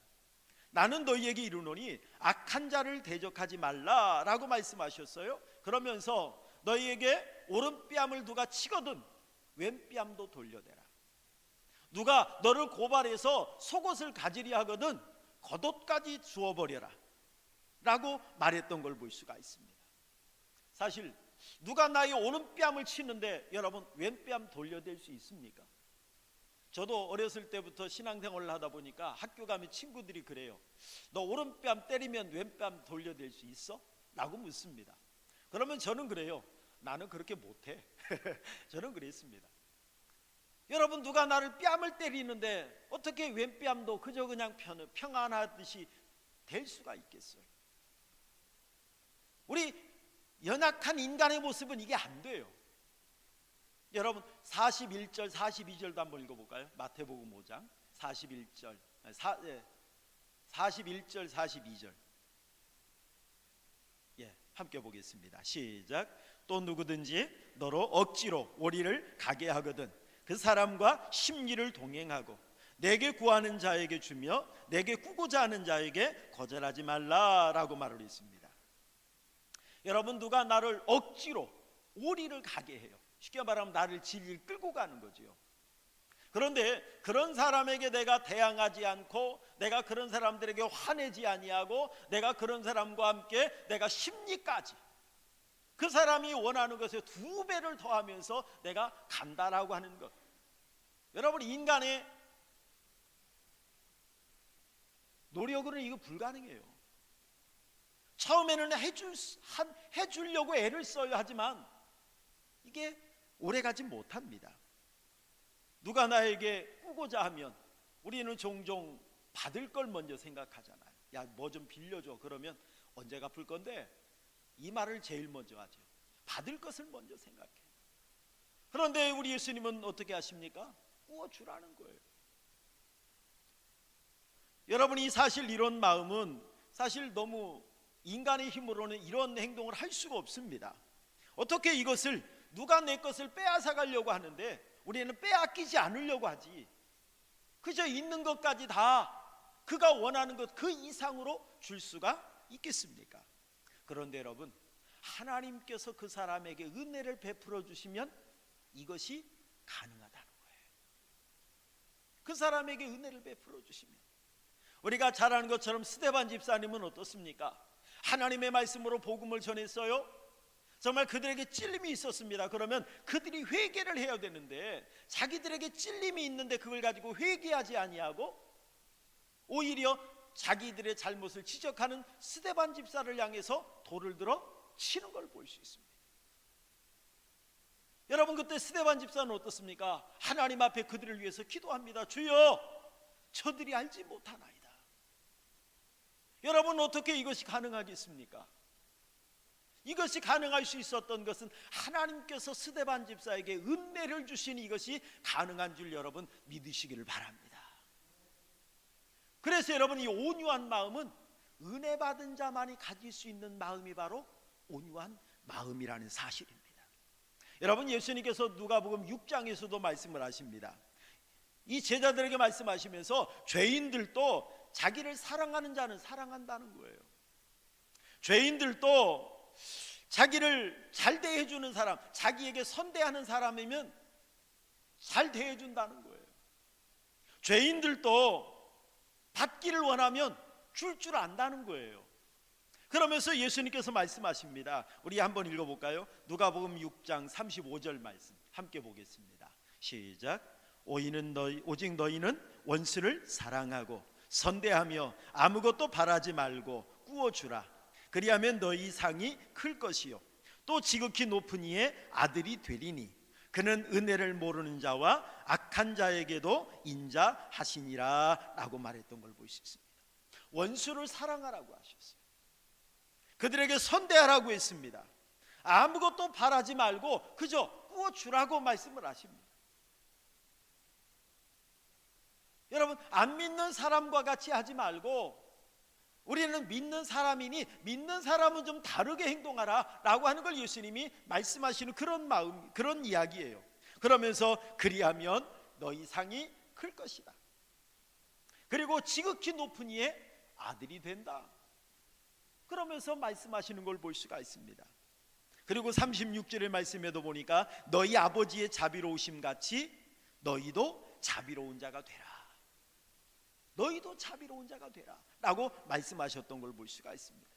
Speaker 3: 나는 너희에게 이르노니 악한 자를 대적하지 말라라고 말씀하셨어요. 그러면서 너희에게 오른뺨을 누가 치거든 왼뺨도 돌려대라. 누가 너를 고발해서 속옷을 가지려 하거든 겉옷까지 주워버려라 라고 말했던 걸 볼 수가 있습니다. 사실 누가 나의 오른뺨을 치는데 여러분 왼뺨 돌려댈 수 있습니까? 저도 어렸을 때부터 신앙생활을 하다 보니까 학교 가면 친구들이 그래요. 너 오른뺨 때리면 왼뺨 돌려댈 수 있어? 라고 묻습니다. 그러면 저는 그래요. 나는 그렇게 못해. 저는 그랬습니다. 여러분, 누가 나를 뺨을 때리는데 어떻게 왼뺨도 그저 그냥 평안하듯이 될 수가 있겠어요? 우리 연약한 인간의 모습은 이게 안 돼요. 여러분, 41절 42절도 한번 읽어볼까요? 마태복음 5장 41절 42절. 함께 보겠습니다. 시작. 또 누구든지 너로 억지로 오리를 가게 하거든 그 사람과 심리를 동행하고 내게 구하는 자에게 주며 내게 꾸고자 하는 자에게 거절하지 말라라고 말을 했습니다. 여러분, 누가 나를 억지로 오리를 가게 해요. 쉽게 말하면 나를 질질 끌고 가는 거죠. 그런데 그런 사람에게 내가 대항하지 않고 내가 그런 사람들에게 화내지 아니하고 내가 그런 사람과 함께 내가 심리까지 그 사람이 원하는 것에 2배를 더하면서 내가 간다라고 하는 것. 여러분, 인간의 노력으로는 이거 불가능해요. 처음에는 해주려고 애를 써야 하지만 이게 오래가지 못합니다. 누가 나에게 꾸고자 하면 우리는 종종 받을 걸 먼저 생각하잖아요. 야, 뭐 좀 빌려줘. 그러면 언제 갚을 건데? 이 말을 제일 먼저 하죠. 받을 것을 먼저 생각해요. 그런데 우리 예수님은 어떻게 하십니까? 꾸어주라는 거예요. 여러분이 사실 이런 마음은 사실 너무 인간의 힘으로는 이런 행동을 할 수가 없습니다. 어떻게 이것을 누가 내 것을 빼앗아 가려고 하는데 우리는 빼앗기지 않으려고 하지. 그저 있는 것까지 다 그가 원하는 것 그 이상으로 줄 수가 있겠습니까? 그런데 여러분, 하나님께서 그 사람에게 은혜를 베풀어 주시면 이것이 가능하다는 거예요. 그 사람에게 은혜를 베풀어 주시면. 우리가 잘 아는 것처럼 스데반 집사님은 어떻습니까? 하나님의 말씀으로 복음을 전했어요. 정말 그들에게 찔림이 있었습니다. 그러면 그들이 회개를 해야 되는데 자기들에게 찔림이 있는데 그걸 가지고 회개하지 아니하고 오히려 자기들의 잘못을 지적하는 스데반 집사를 향해서 돌을 들어 치는 걸 볼 수 있습니다. 여러분, 그때 스데반 집사는 어떻습니까? 하나님 앞에 그들을 위해서 기도합니다. 주여, 저들이 알지 못하나이다. 여러분, 어떻게 이것이 가능하겠습니까? 이것이 가능할 수 있었던 것은 하나님께서 스데반 집사에게 은혜를 주신 이것이 가능한 줄 여러분 믿으시기를 바랍니다. 그래서 여러분, 이 온유한 마음은 은혜 받은 자만이 가질 수 있는 마음이 바로 온유한 마음이라는 사실입니다. 여러분, 예수님께서 누가복음 6장에서도 말씀을 하십니다. 이 제자들에게 말씀하시면서 죄인들도 자기를 사랑하는 자는 사랑한다는 거예요. 죄인들도 자기를 잘 대해주는 사람, 자기에게 선대하는 사람이면 잘 대해준다는 거예요. 죄인들도 받기를 원하면 줄 안다는 거예요. 그러면서 예수님께서 말씀하십니다. 우리 한번 읽어볼까요? 누가복음 6장 35절 말씀 함께 보겠습니다. 시작. 오직 너희는 원수를 사랑하고 선대하며 아무것도 바라지 말고 꾸어주라. 그리하면 너희 상이 클 것이요 또 지극히 높은 이의 아들이 되리니 그는 은혜를 모르는 자와 악한 자에게도 인자하시니라 라고 말했던 걸 볼 수 있습니다. 원수를 사랑하라고 하셨어요. 그들에게 선대하라고 했습니다. 아무것도 바라지 말고 그저 꾸어주라고 말씀을 하십니다. 여러분, 안 믿는 사람과 같이 하지 말고 우리는 믿는 사람이니 믿는 사람은 좀 다르게 행동하라 라고 하는 걸 예수님이 말씀하시는 그런 마음, 그런 이야기예요. 그러면서 그리하면 너희 상이 클 것이다. 그리고 지극히 높은 이의 아들이 된다. 그러면서 말씀하시는 걸 볼 수가 있습니다. 그리고 36절의 말씀에도 보니까 너희 아버지의 자비로우심 같이 너희도 자비로운 자가 되라. 너희도 자비로운 자가 되라 라고 말씀하셨던 걸 볼 수가 있습니다.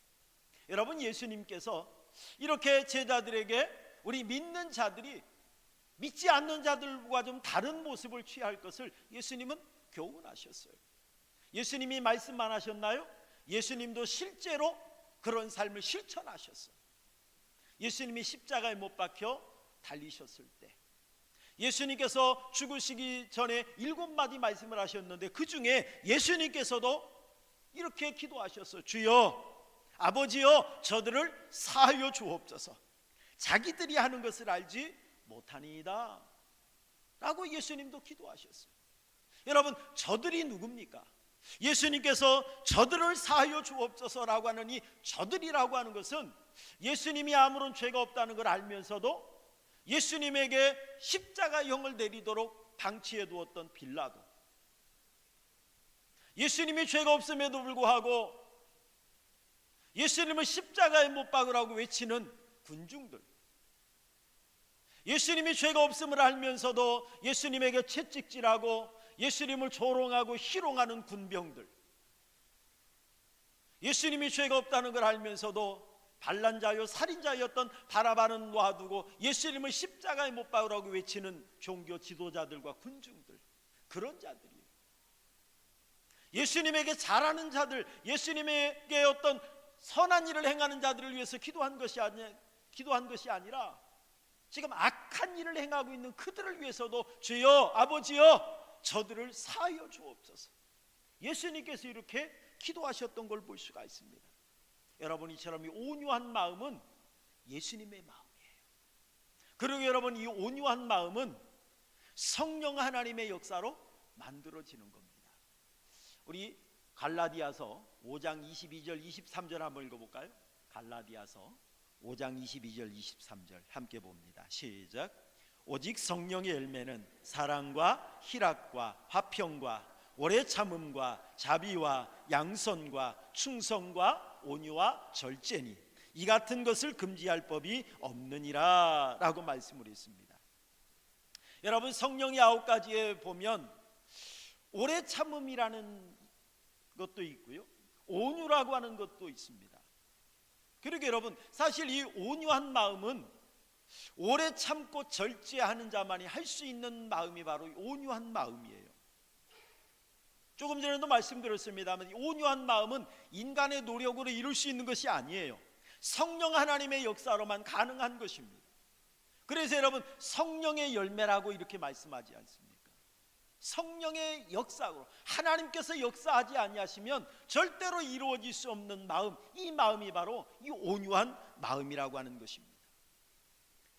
Speaker 3: 여러분, 예수님께서 이렇게 제자들에게 우리 믿는 자들이 믿지 않는 자들과 좀 다른 모습을 취할 것을 예수님은 교훈하셨어요. 예수님이 말씀만 하셨나요? 예수님도 실제로 그런 삶을 실천하셨어요. 예수님이 십자가에 못 박혀 달리셨을 때 예수님께서 죽으시기 전에 7마디 말씀을 하셨는데 그 중에 예수님께서도 이렇게 기도하셨어요. 주여, 아버지여, 저들을 사하여 주옵소서. 자기들이 하는 것을 알지 못하니이다 라고 예수님도 기도하셨어요. 여러분, 저들이 누굽니까? 예수님께서 저들을 사하여 주옵소서라고 하는 이 저들이라고 하는 것은 예수님이 아무런 죄가 없다는 걸 알면서도 예수님에게 십자가형을 내리도록 방치해 두었던 빌라도, 예수님이 죄가 없음에도 불구하고 예수님을 십자가에 못 박으라고 외치는 군중들, 예수님이 죄가 없음을 알면서도 예수님에게 채찍질하고 예수님을 조롱하고 희롱하는 군병들, 예수님이 죄가 없다는 걸 알면서도 반란자요 살인자였던 바라바는 놔두고 예수님을 십자가에 못 박으라고 외치는 종교 지도자들과 군중들, 그런 자들이에요. 예수님에게 잘하는 자들, 예수님에게 어떤 선한 일을 행하는 자들을 위해서 기도한 것이 아니라 지금 악한 일을 행하고 있는 그들을 위해서도 주여, 아버지여, 저들을 사하여 주옵소서. 예수님께서 이렇게 기도하셨던 걸 볼 수가 있습니다. 여러분, 이처럼 이 온유한 마음은 예수님의 마음이에요. 그리고 여러분, 이 온유한 마음은 성령 하나님의 역사로 만들어지는 겁니다. 우리 갈라디아서 5장 22절 23절 한번 읽어볼까요? 갈라디아서 5장 22절 23절 함께 봅니다. 시작. 오직 성령의 열매는 사랑과 희락과 화평과 오래 참음과 자비와 양선과 충성과 온유와 절제니 이 같은 것을 금지할 법이 없느니라 라고 말씀을 했습니다. 여러분, 성령의 9가지에 보면 오래 참음이라는 것도 있고요, 온유라고 하는 것도 있습니다. 그러게 여러분, 사실 이 온유한 마음은 오래 참고 절제하는 자만이 할 수 있는 마음이 바로 온유한 마음이에요. 조금 전에도 말씀드렸습니다만, 온유한 마음은 인간의 노력으로 이룰 수 있는 것이 아니에요. 성령 하나님의 역사로만 가능한 것입니다. 그래서 여러분, 성령의 열매라고 이렇게 말씀하지 않습니까? 성령의 역사로 하나님께서 역사하지 아니하시면 절대로 이루어질 수 없는 마음, 이 마음이 바로 이 온유한 마음이라고 하는 것입니다.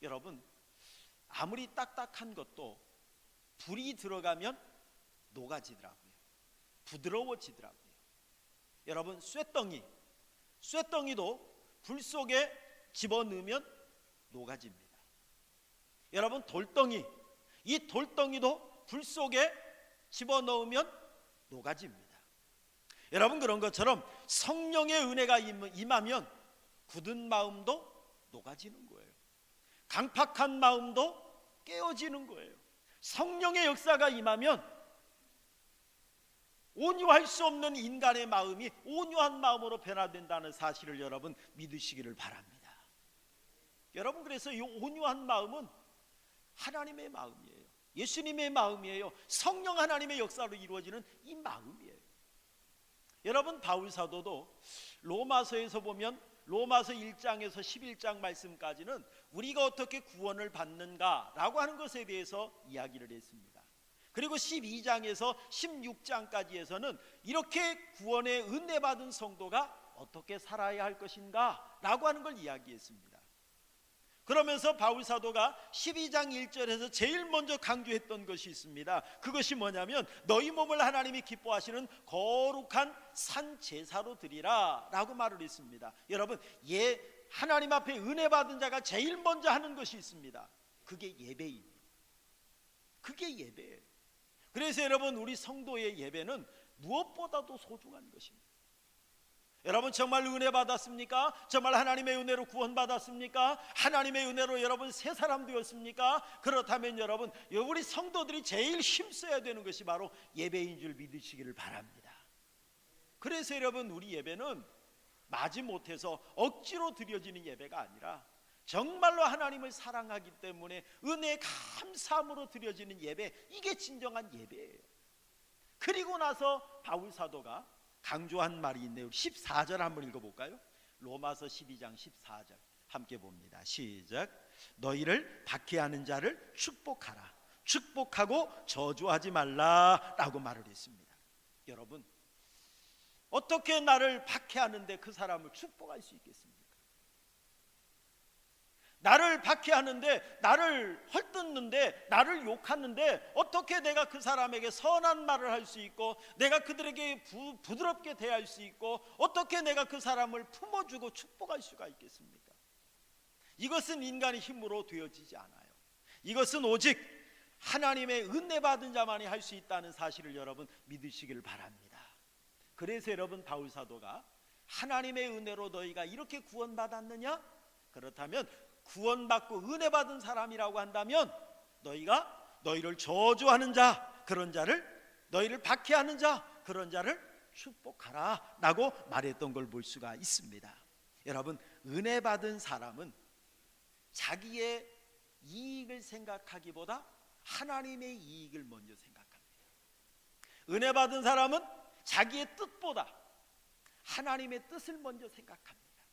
Speaker 3: 여러분, 아무리 딱딱한 것도 불이 들어가면 녹아지더라고요. 부드러워지더라고요. 여러분, 쇠덩이도 불 속에 집어넣으면 녹아집니다. 여러분, 이 돌덩이도 불 속에 집어넣으면 녹아집니다. 여러분, 그런 것처럼 성령의 은혜가 임하면 굳은 마음도 녹아지는 거예요. 강팍한 마음도 깨어지는 거예요. 성령의 역사가 임하면 온유할 수 없는 인간의 마음이 온유한 마음으로 변화된다는 사실을 여러분 믿으시기를 바랍니다. 여러분, 그래서 이 온유한 마음은 하나님의 마음이에요. 예수님의 마음이에요. 성령 하나님의 역사로 이루어지는 이 마음이에요. 여러분, 바울 사도도 로마서에서 보면 로마서 1장에서 11장 말씀까지는 우리가 어떻게 구원을 받는가라고 하는 것에 대해서 이야기를 했습니다. 그리고 12장에서 16장까지에서는 이렇게 구원의 은혜 받은 성도가 어떻게 살아야 할 것인가 라고 하는 걸 이야기했습니다. 그러면서 바울 사도가 12장 1절에서 제일 먼저 강조했던 것이 있습니다. 그것이 뭐냐면 너희 몸을 하나님이 기뻐하시는 거룩한 산 제사로 드리라 라고 말을 했습니다. 여러분, 하나님 앞에 은혜 받은 자가 제일 먼저 하는 것이 있습니다. 그게 예배입니다. 그게 예배예요. 그래서 여러분, 우리 성도의 예배는 무엇보다도 소중한 것입니다. 여러분, 정말 은혜 받았습니까? 정말 하나님의 은혜로 구원 받았습니까? 하나님의 은혜로 여러분 새 사람 되었습니까? 그렇다면 여러분, 우리 성도들이 제일 힘써야 되는 것이 바로 예배인 줄 믿으시기를 바랍니다. 그래서 여러분, 우리 예배는 마지못해서 억지로 드려지는 예배가 아니라 정말로 하나님을 사랑하기 때문에 은혜의 감사함으로 드려지는 예배, 이게 진정한 예배예요. 그리고 나서 바울 사도가 강조한 말이 있네요. 14절 한번 읽어볼까요? 로마서 12장 14절 함께 봅니다. 시작. 너희를 박해하는 자를 축복하라. 축복하고 저주하지 말라 라고 말을 했습니다. 여러분, 어떻게 나를 박해하는데 그 사람을 축복할 수 있겠습니까? 나를 박해하는데, 나를 헐뜯는데, 나를 욕하는데 어떻게 내가 그 사람에게 선한 말을 할 수 있고, 내가 그들에게 부드럽게 대할 수 있고, 어떻게 내가 그 사람을 품어주고 축복할 수가 있겠습니까? 이것은 인간의 힘으로 되어지지 않아요. 이것은 오직 하나님의 은혜 받은 자만이 할 수 있다는 사실을 여러분 믿으시길 바랍니다. 그래서 여러분, 바울 사도가 하나님의 은혜로 너희가 이렇게 구원받았느냐? 그렇다면 구원받고 은혜 받은 사람이라고 한다면 너희를 저주하는 자, 그런 자를, 너희를 박해하는 자, 그런 자를 축복하라 라고 말했던 걸 볼 수가 있습니다. 여러분, 은혜 받은 사람은 자기의 이익을 생각하기보다 하나님의 이익을 먼저 생각합니다. 은혜 받은 사람은 자기의 뜻보다 하나님의 뜻을 먼저 생각합니다.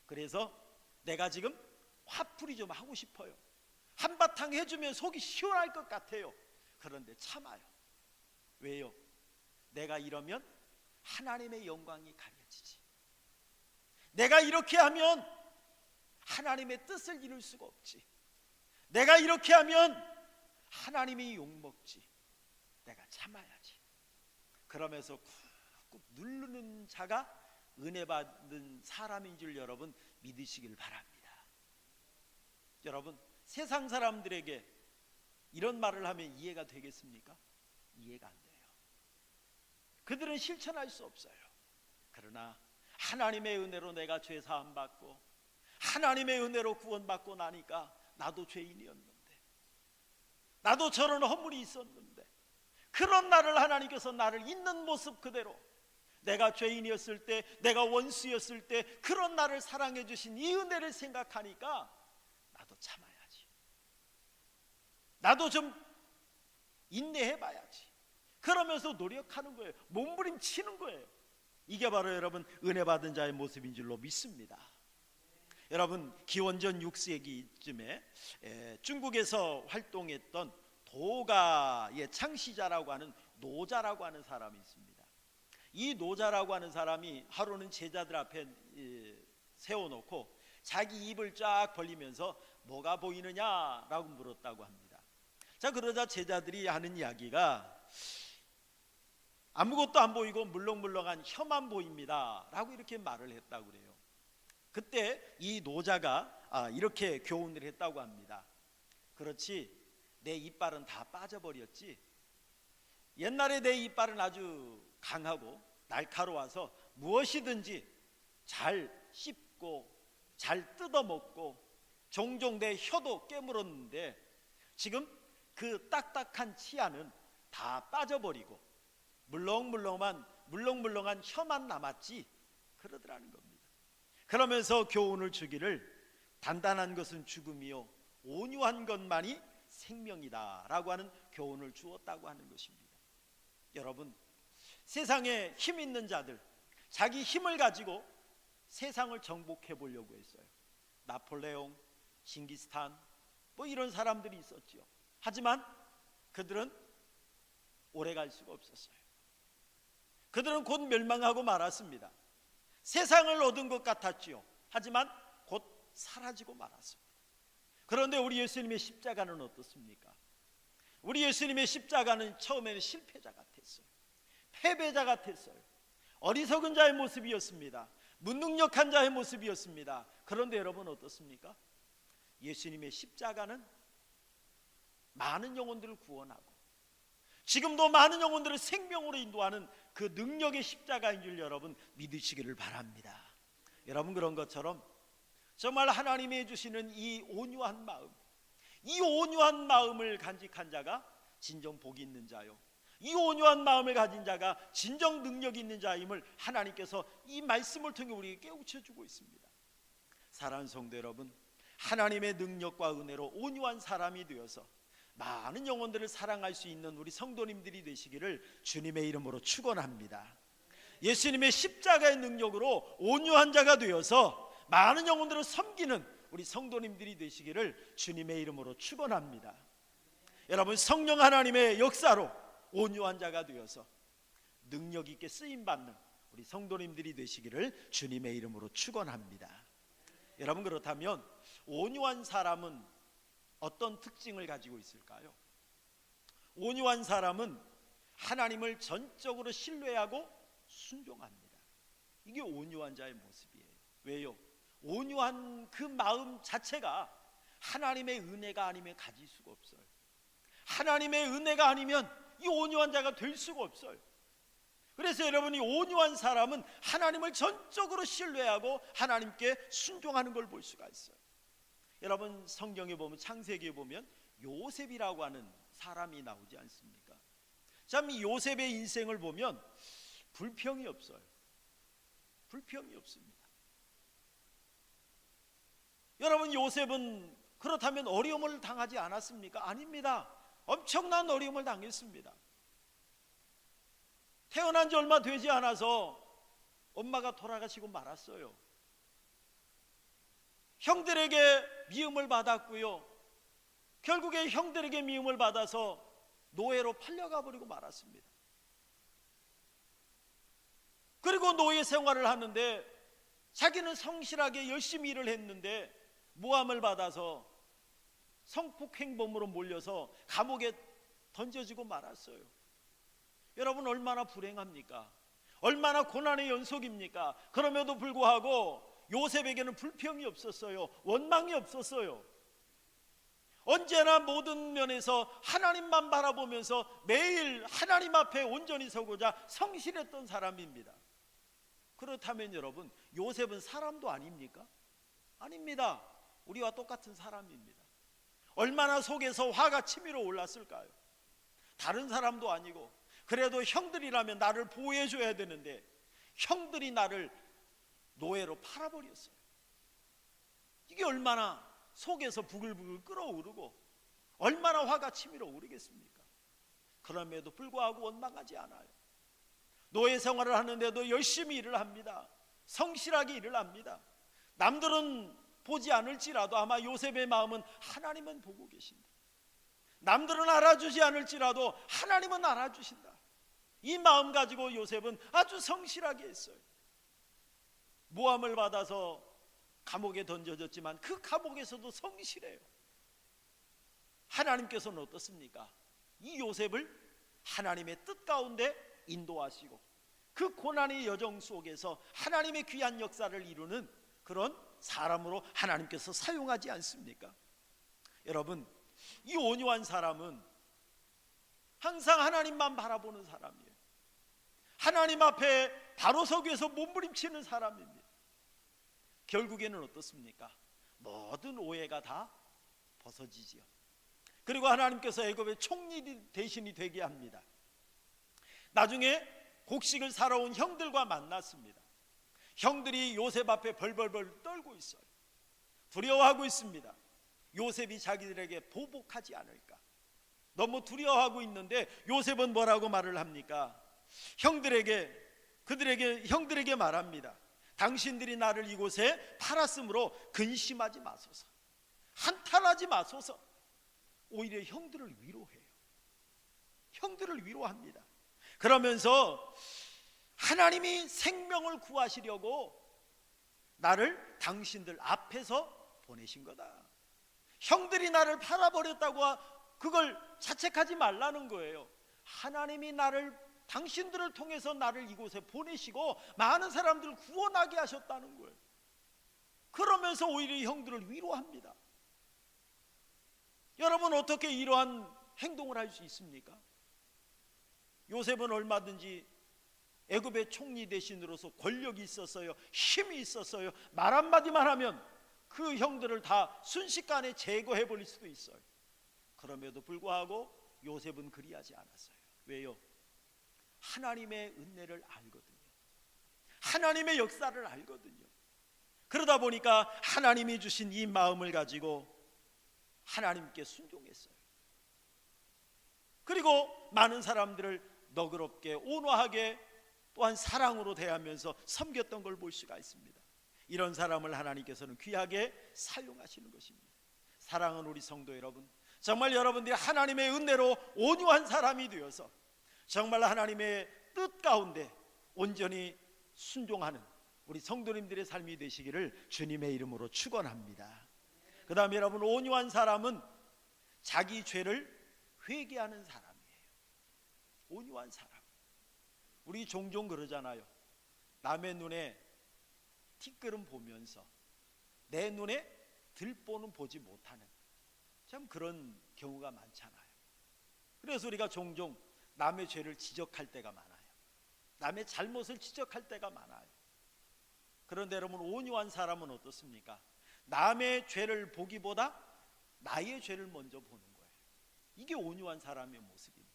Speaker 3: 그래서 내가 지금 화풀이 좀 하고 싶어요. 한바탕 해주면 속이 시원할 것 같아요. 그런데 참아요. 왜요? 내가 이러면 하나님의 영광이 가려지지. 내가 이렇게 하면 하나님의 뜻을 이룰 수가 없지. 내가 이렇게 하면 하나님이 욕먹지. 내가 참아야지. 그러면서 꾹꾹 누르는 자가 은혜 받은 사람인 줄 여러분 믿으시길 바랍니다. 여러분, 세상 사람들에게 이런 말을 하면 이해가 되겠습니까? 이해가 안 돼요. 그들은 실천할 수 없어요. 그러나 하나님의 은혜로 내가 죄 사함 받고 하나님의 은혜로 구원받고 나니까 나도 죄인이었는데, 나도 저런 허물이 있었는데, 그런 나를 하나님께서 나를 있는 모습 그대로 내가 죄인이었을 때, 내가 원수였을 때 그런 나를 사랑해 주신 이 은혜를 생각하니까 나도 참아야지, 나도 좀 인내해 봐야지, 그러면서 노력하는 거예요. 몸부림치는 거예요. 이게 바로 여러분 은혜 받은 자의 모습인 줄로 믿습니다. 여러분 기원전 6세기쯤에 중국에서 활동했던 도가의 창시자라고 하는 노자라고 하는 사람이 있습니다. 이 노자라고 하는 사람이 하루는 제자들 앞에 세워놓고 자기 입을 쫙 벌리면서 뭐가 보이느냐라고 물었다고 합니다. 자, 그러자 제자들이 하는 이야기가 아무것도 안 보이고 물렁물렁한 혀만 보입니다 라고 이렇게 말을 했다고 그래요. 그때 이 노자가 이렇게 교훈을 했다고 합니다. 그렇지, 내 이빨은 다 빠져버렸지. 옛날에 내 이빨은 아주 강하고 날카로워서 무엇이든지 잘 씹고 잘 뜯어먹고 종종 내 혀도 깨물었는데 지금 그 딱딱한 치아는 다 빠져버리고 물렁물렁한 혀만 남았지, 그러더라는 겁니다. 그러면서 교훈을 주기를 단단한 것은 죽음이요 온유한 것만이 생명이다 라고 하는 교훈을 주었다고 하는 것입니다. 여러분, 세상에 힘 있는 자들, 자기 힘을 가지고 세상을 정복해 보려고 했어요. 나폴레옹, 징기스칸 뭐 이런 사람들이 있었죠. 하지만 그들은 오래 갈 수가 없었어요. 그들은 곧 멸망하고 말았습니다. 세상을 얻은 것 같았지요. 하지만 곧 사라지고 말았습니다. 그런데 우리 예수님의 십자가는 어떻습니까? 우리 예수님의 십자가는 처음에는 실패자 같았어요. 패배자 같았어요. 어리석은 자의 모습이었습니다. 무능력한 자의 모습이었습니다. 그런데 여러분 어떻습니까? 예수님의 십자가는 많은 영혼들을 구원하고 지금도 많은 영혼들을 생명으로 인도하는 그 능력의 십자가인 줄 여러분 믿으시기를 바랍니다. 여러분, 그런 것처럼 정말 하나님이 주시는 이 온유한 마음, 이 온유한 마음을 간직한 자가 진정 복이 있는 자요, 이 온유한 마음을 가진 자가 진정 능력이 있는 자임을 하나님께서 이 말씀을 통해 우리에게 깨우쳐주고 있습니다. 사랑하는 성도 여러분, 하나님의 능력과 은혜로 온유한 사람이 되어서 많은 영혼들을 사랑할 수 있는 우리 성도님들이 되시기를 주님의 이름으로 축원합니다. 예수님의 십자가의 능력으로 온유한 자가 되어서 많은 영혼들을 섬기는 우리 성도님들이 되시기를 주님의 이름으로 축원합니다. 여러분, 성령 하나님의 역사로 온유한 자가 되어서 능력 있게 쓰임 받는 우리 성도님들이 되시기를 주님의 이름으로 축원합니다. 여러분, 그렇다면 온유한 사람은 어떤 특징을 가지고 있을까요? 온유한 사람은 하나님을 전적으로 신뢰하고 순종합니다. 이게 온유한 자의 모습이에요. 왜요? 온유한 그 마음 자체가 하나님의 은혜가 아니면 가질 수가 없어요. 하나님의 은혜가 아니면 이 온유한 자가 될 수가 없어요. 그래서 여러분이 온유한 사람은 하나님을 전적으로 신뢰하고 하나님께 순종하는 걸 볼 수가 있어요. 여러분, 성경에 보면, 창세기에 보면 요셉이라고 하는 사람이 나오지 않습니까? 참, 이 요셉의 인생을 보면 불평이 없어요. 불평이 없습니다. 여러분, 요셉은 그렇다면 어려움을 당하지 않았습니까? 아닙니다. 엄청난 어려움을 당했습니다. 태어난 지 얼마 되지 않아서 엄마가 돌아가시고 말았어요. 형들에게 미움을 받았고요, 결국에 형들에게 미움을 받아서 노예로 팔려가 버리고 말았습니다. 그리고 노예 생활을 하는데 자기는 성실하게 열심히 일을 했는데 모함을 받아서 성폭행범으로 몰려서 감옥에 던져지고 말았어요. 여러분, 얼마나 불행합니까? 얼마나 고난의 연속입니까? 그럼에도 불구하고 요셉에게는 불평이 없었어요. 원망이 없었어요. 언제나 모든 면에서 하나님만 바라보면서 매일 하나님 앞에 온전히 서고자 성실했던 사람입니다. 그렇다면 여러분, 요셉은 사람도 아닙니까? 아닙니다. 우리와 똑같은 사람입니다. 얼마나 속에서 화가 치밀어 올랐을까요? 다른 사람도 아니고 그래도 형들이라면 나를 보호해 줘야 되는데 형들이 나를 노예로 팔아버렸어요. 이게 얼마나 속에서 부글부글 끓어오르고 얼마나 화가 치밀어 오르겠습니까? 그럼에도 불구하고 원망하지 않아요. 노예 생활을 하는데도 열심히 일을 합니다. 성실하게 일을 합니다. 남들은 보지 않을지라도 아마 요셉의 마음은 하나님은 보고 계신다. 남들은 알아주지 않을지라도 하나님은 알아주신다. 이 마음 가지고 요셉은 아주 성실하게 했어요. 모함을 받아서 감옥에 던져졌지만 그 감옥에서도 성실해요. 하나님께서는 어떻습니까? 이 요셉을 하나님의 뜻 가운데 인도하시고 그 고난의 여정 속에서 하나님의 귀한 역사를 이루는 그런 사람으로 하나님께서 사용하지 않습니까? 여러분, 이 온유한 사람은 항상 하나님만 바라보는 사람이에요. 하나님 앞에 바로 서기 위해서 몸부림치는 사람입니다. 결국에는 어떻습니까? 모든 오해가 다 벗어지지요. 그리고 하나님께서 애굽의 총리 대신이 되게 합니다. 나중에 곡식을 사러 온 형들과 만났습니다. 형들이 요셉 앞에 벌벌벌 떨고 있어요. 두려워하고 있습니다. 요셉이 자기들에게 보복하지 않을까. 너무 두려워하고 있는데 요셉은 뭐라고 말을 합니까? 형들에게 말합니다. 당신들이 나를 이곳에 팔았으므로 근심하지 마소서, 한탄하지 마소서. 오히려 형들을 위로해요. 형들을 위로합니다. 그러면서 하나님이 생명을 구하시려고 나를 당신들 앞에서 보내신 거다. 형들이 나를 팔아버렸다고 그걸 자책하지 말라는 거예요. 하나님이 당신들을 통해서 나를 이곳에 보내시고 많은 사람들을 구원하게 하셨다는 거예요. 그러면서 오히려 형들을 위로합니다. 여러분, 어떻게 이러한 행동을 할 수 있습니까? 요셉은 얼마든지 애굽의 총리 대신으로서 권력이 있었어요. 힘이 있었어요. 말 한마디만 하면 그 형들을 다 순식간에 제거해 버릴 수도 있어요. 그럼에도 불구하고 요셉은 그리하지 않았어요. 왜요? 하나님의 은혜를 알거든요. 하나님의 역사를 알거든요. 그러다 보니까 하나님이 주신 이 마음을 가지고 하나님께 순종했어요. 그리고 많은 사람들을 너그럽게 온화하게 또한 사랑으로 대하면서 섬겼던 걸 볼 수가 있습니다. 이런 사람을 하나님께서는 귀하게 사용하시는 것입니다. 사랑하는 우리 성도 여러분, 정말 여러분들이 하나님의 은혜로 온유한 사람이 되어서 정말 하나님의 뜻 가운데 온전히 순종하는 우리 성도님들의 삶이 되시기를 주님의 이름으로 축원합니다. 그 다음에 여러분, 온유한 사람은 자기 죄를 회개하는 사람이에요. 온유한 사람. 우리 종종 그러잖아요. 남의 눈에 티끌은 보면서 내 눈에 들보는 보지 못하는, 참 그런 경우가 많잖아요. 그래서 우리가 종종 남의 죄를 지적할 때가 많아요. 남의 잘못을 지적할 때가 많아요. 그런데 여러분, 온유한 사람은 어떻습니까? 남의 죄를 보기보다 나의 죄를 먼저 보는 거예요. 이게 온유한 사람의 모습입니다.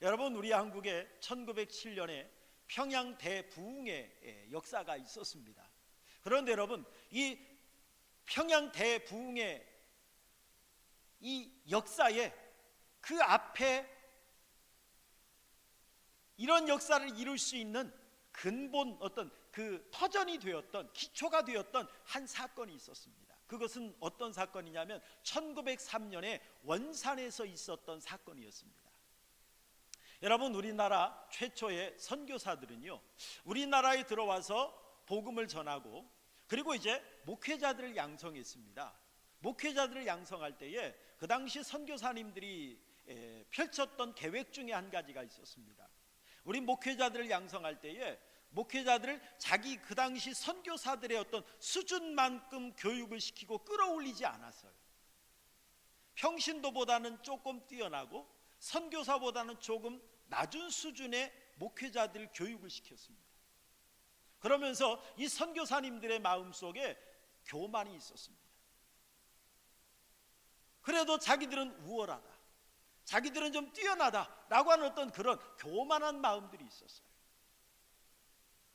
Speaker 3: 여러분, 우리 한국에 1907년에 평양 대부흥의 역사가 있었습니다. 그런데 여러분, 이 평양 대부흥의 이 역사에 그 앞에 이런 역사를 이룰 수 있는 근본, 어떤 그 터전이 되었던, 기초가 되었던 한 사건이 있었습니다. 그것은 어떤 사건이냐면 1903년에 원산에서 있었던 사건이었습니다. 여러분, 우리나라 최초의 선교사들은요, 우리나라에 들어와서 복음을 전하고 그리고 이제 목회자들을 양성했습니다. 목회자들을 양성할 때에 그 당시 선교사님들이 펼쳤던 계획 중에 한 가지가 있었습니다. 우리 목회자들을 양성할 때에 목회자들을 자기 그 당시 선교사들의 어떤 수준만큼 교육을 시키고 끌어올리지 않았어요. 평신도보다는 조금 뛰어나고 선교사보다는 조금 낮은 수준의 목회자들 교육을 시켰습니다. 그러면서 이 선교사님들의 마음속에 교만이 있었습니다. 그래도 자기들은 우월하다, 자기들은 좀 뛰어나다라고 하는 어떤 그런 교만한 마음들이 있었어요.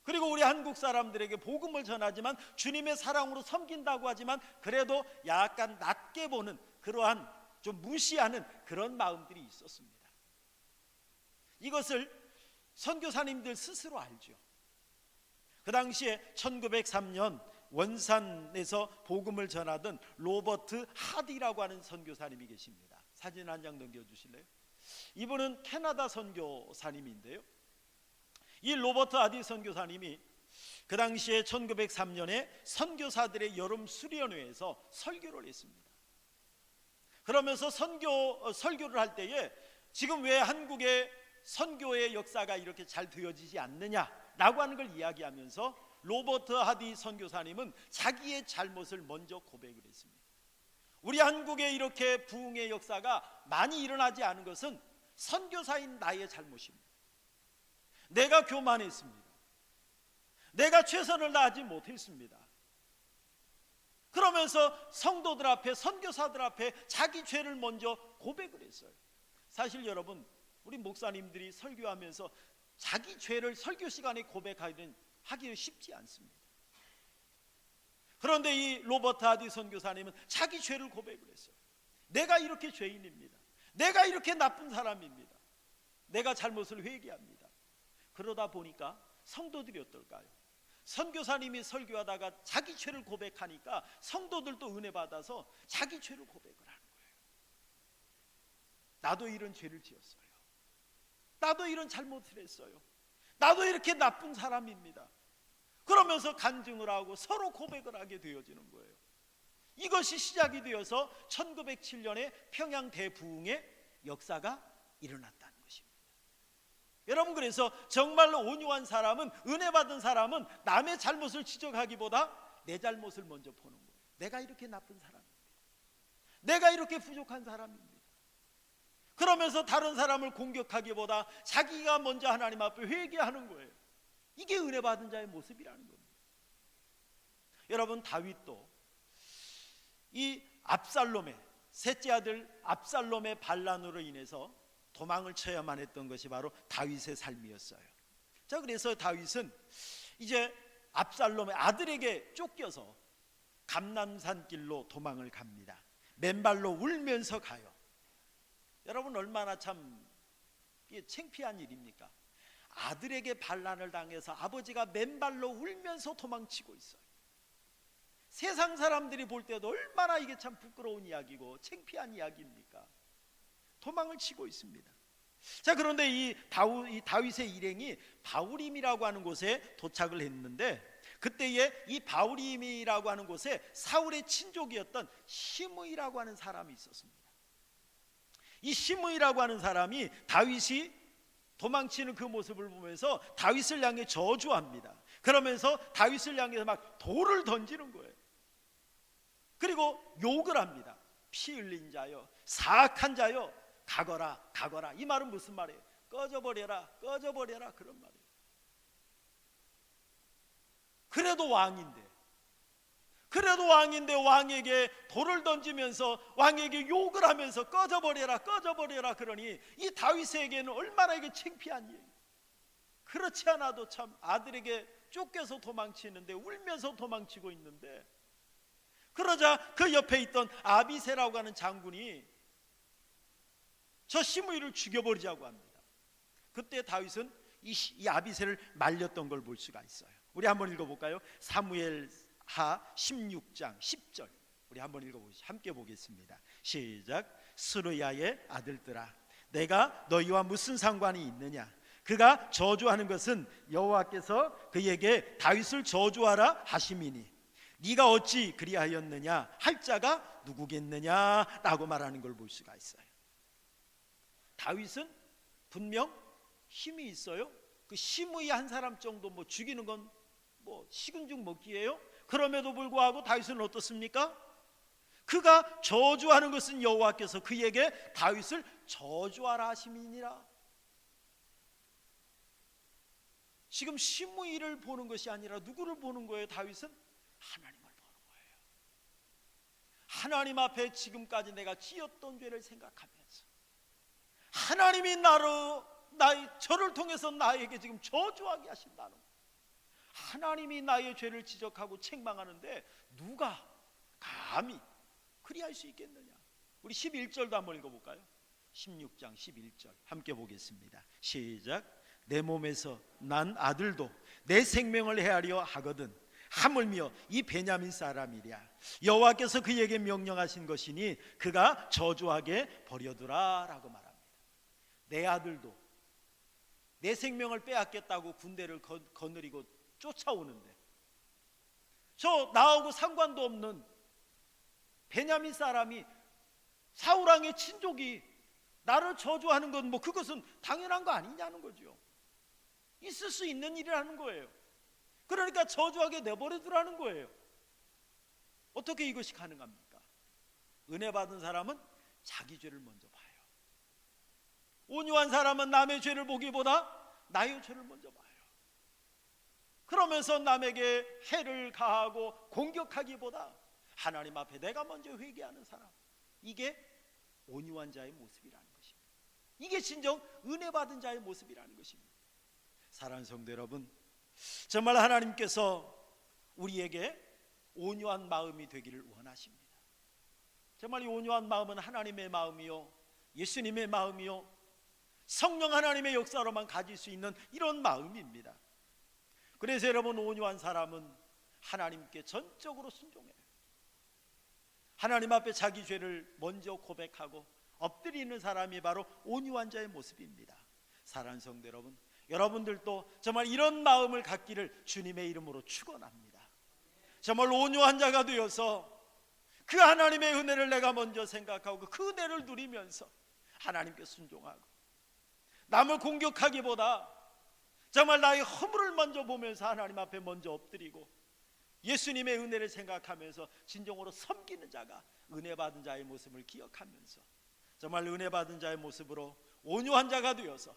Speaker 3: 그리고 우리 한국 사람들에게 복음을 전하지만 주님의 사랑으로 섬긴다고 하지만 그래도 약간 낮게 보는 그러한 좀 무시하는 그런 마음들이 있었습니다. 이것을 선교사님들 스스로 알죠. 그 당시에 1903년 원산에서 복음을 전하던 로버트 하디라고 하는 선교사님이 계십니다. 사진 한 장 넘겨주실래요? 이분은 캐나다 선교사님인데요, 이 로버트 하디 선교사님이 그 당시에 1903년에 선교사들의 여름 수련회에서 설교를 했습니다. 그러면서 설교를 할 때에 지금 왜 한국의 선교의 역사가 이렇게 잘 되어지지 않느냐라고 하는 걸 이야기하면서 로버트 하디 선교사님은 자기의 잘못을 먼저 고백을 했습니다. 우리 한국에 이렇게 부흥의 역사가 많이 일어나지 않은 것은 선교사인 나의 잘못입니다. 내가 교만했습니다. 내가 최선을 다하지 못했습니다. 그러면서 성도들 앞에, 선교사들 앞에 자기 죄를 먼저 고백을 했어요. 사실 여러분, 우리 목사님들이 설교하면서 자기 죄를 설교 시간에 고백하기는 쉽지 않습니다. 그런데 이 로버트 하디 선교사님은 자기 죄를 고백을 했어요. 내가 이렇게 죄인입니다. 내가 이렇게 나쁜 사람입니다. 내가 잘못을 회개합니다. 그러다 보니까 성도들이 어떨까요? 선교사님이 설교하다가 자기 죄를 고백하니까 성도들도 은혜 받아서 자기 죄를 고백을 하는 거예요. 나도 이런 죄를 지었어요. 나도 이런 잘못을 했어요. 나도 이렇게 나쁜 사람입니다. 그러면서 간증을 하고 서로 고백을 하게 되어지는 거예요. 이것이 시작이 되어서 1907년에 평양 대부흥의 역사가 일어났다는 것입니다. 여러분, 그래서 정말로 온유한 사람은, 은혜 받은 사람은 남의 잘못을 지적하기보다 내 잘못을 먼저 보는 거예요. 내가 이렇게 나쁜 사람입니다. 내가 이렇게 부족한 사람입니다. 그러면서 다른 사람을 공격하기보다 자기가 먼저 하나님 앞에 회개하는 거예요. 이게 은혜 받은 자의 모습이라는 겁니다. 여러분, 다윗도 이 압살롬의 셋째 아들 압살롬의 반란으로 인해서 도망을 쳐야만 했던 것이 바로 다윗의 삶이었어요. 자, 그래서 다윗은 이제 압살롬의 아들에게 쫓겨서 감람산 길로 도망을 갑니다. 맨발로 울면서 가요. 여러분, 얼마나 참 이게 창피한 일입니까? 아들에게 반란을 당해서 아버지가 맨발로 울면서 도망치고 있어요. 세상 사람들이 볼 때도 얼마나 이게 참 부끄러운 이야기고 창피한 이야기입니까? 도망을 치고 있습니다. 자, 그런데 이 다윗의 일행이 바울임이라고 하는 곳에 도착을 했는데, 그때에 이 바울임이라고 하는 곳에 사울의 친족이었던 시므이라고 하는 사람이 있었습니다. 이 시므이라고 하는 사람이 다윗이 도망치는 그 모습을 보면서 다윗을 향해 저주합니다. 그러면서 다윗을 향해서 막 돌을 던지는 거예요. 그리고 욕을 합니다. 피 흘린 자여, 사악한 자여, 가거라, 가거라. 이 말은 무슨 말이에요? 꺼져버려라, 꺼져버려라, 그런 말이에요. 그래도 왕인데 왕에게 돌을 던지면서 왕에게 욕을 하면서 꺼져버려라, 꺼져버려라 그러니 이 다윗에게는 얼마나 이게 창피한 일이에요. 그렇지 않아도 참 아들에게 쫓겨서 도망치는데, 울면서 도망치고 있는데, 그러자 그 옆에 있던 아비새라고 하는 장군이 저 시므이를 죽여버리자고 합니다. 그때 다윗은 이 아비새를 말렸던 걸 볼 수가 있어요. 우리 한번 읽어볼까요? 사무엘하 16장 10절 우리 한번 읽어보시죠. 함께 보겠습니다. 시작. 스루야의 아들들아, 내가 너희와 무슨 상관이 있느냐? 그가 저주하는 것은 여호와께서 그에게 다윗을 저주하라 하심이니 네가 어찌 그리하였느냐 할 자가 누구겠느냐 라고 말하는 걸 볼 수가 있어요. 다윗은 분명 힘이 있어요. 그 시므이 한 사람 정도 뭐 죽이는 건 뭐 식은 죽 먹기예요. 그럼에도 불구하고 다윗은 어떻습니까? 그가 저주하는 것은 여호와께서 그에게 다윗을 저주하라 하심이니라. 지금 시므이를 보는 것이 아니라 누구를 보는 거예요? 다윗은 하나님을 보는 거예요. 하나님 앞에 지금까지 내가 지었던 죄를 생각하면서 하나님이 저를 통해서 나에게 지금 저주하게 하신다는 거예요. 하나님이 나의 죄를 지적하고 책망하는데 누가 감히 그리할 수 있겠느냐. 우리 11절도 한번 읽어볼까요? 16장 11절 함께 보겠습니다. 시작. 내 몸에서 난 아들도 내 생명을 헤아려 하거든 하물며 이 베냐민 사람이랴. 여호와께서 그에게 명령하신 것이니 그가 저주하게 버려두라 라고 말합니다. 내 아들도 내 생명을 빼앗겠다고 군대를 거느리고 쫓아오는데 저 나하고 상관도 없는 베냐민 사람이 사울왕의 친족이 나를 저주하는 건 뭐 그것은 당연한 거 아니냐는 거죠. 있을 수 있는 일이라는 거예요. 그러니까 저주하게 내버려두라는 거예요. 어떻게 이것이 가능합니까? 은혜 받은 사람은 자기 죄를 먼저 봐요. 온유한 사람은 남의 죄를 보기보다 나의 죄를 먼저 봐요. 그러면서 남에게 해를 가하고 공격하기보다 하나님 앞에 내가 먼저 회개하는 사람, 이게 온유한 자의 모습이라는 것입니다. 이게 진정 은혜 받은 자의 모습이라는 것입니다. 사랑하는 성도 여러분, 정말 하나님께서 우리에게 온유한 마음이 되기를 원하십니다. 정말 이 온유한 마음은 하나님의 마음이요, 예수님의 마음이요, 성령 하나님의 역사로만 가질 수 있는 이런 마음입니다. 그래서 여러분, 온유한 사람은 하나님께 전적으로 순종해요. 하나님 앞에 자기 죄를 먼저 고백하고 엎드리는 사람이 바로 온유한 자의 모습입니다. 사랑하는 성도 여러분, 여러분들도 정말 이런 마음을 갖기를 주님의 이름으로 축원합니다. 정말 온유한 자가 되어서 그 하나님의 은혜를 내가 먼저 생각하고 그 은혜를 누리면서 하나님께 순종하고 남을 공격하기보다 정말 나의 허물을 먼저 보면서 하나님 앞에 먼저 엎드리고 예수님의 은혜를 생각하면서 진정으로 섬기는 자가 은혜 받은 자의 모습을 기억하면서 정말 은혜 받은 자의 모습으로 온유한 자가 되어서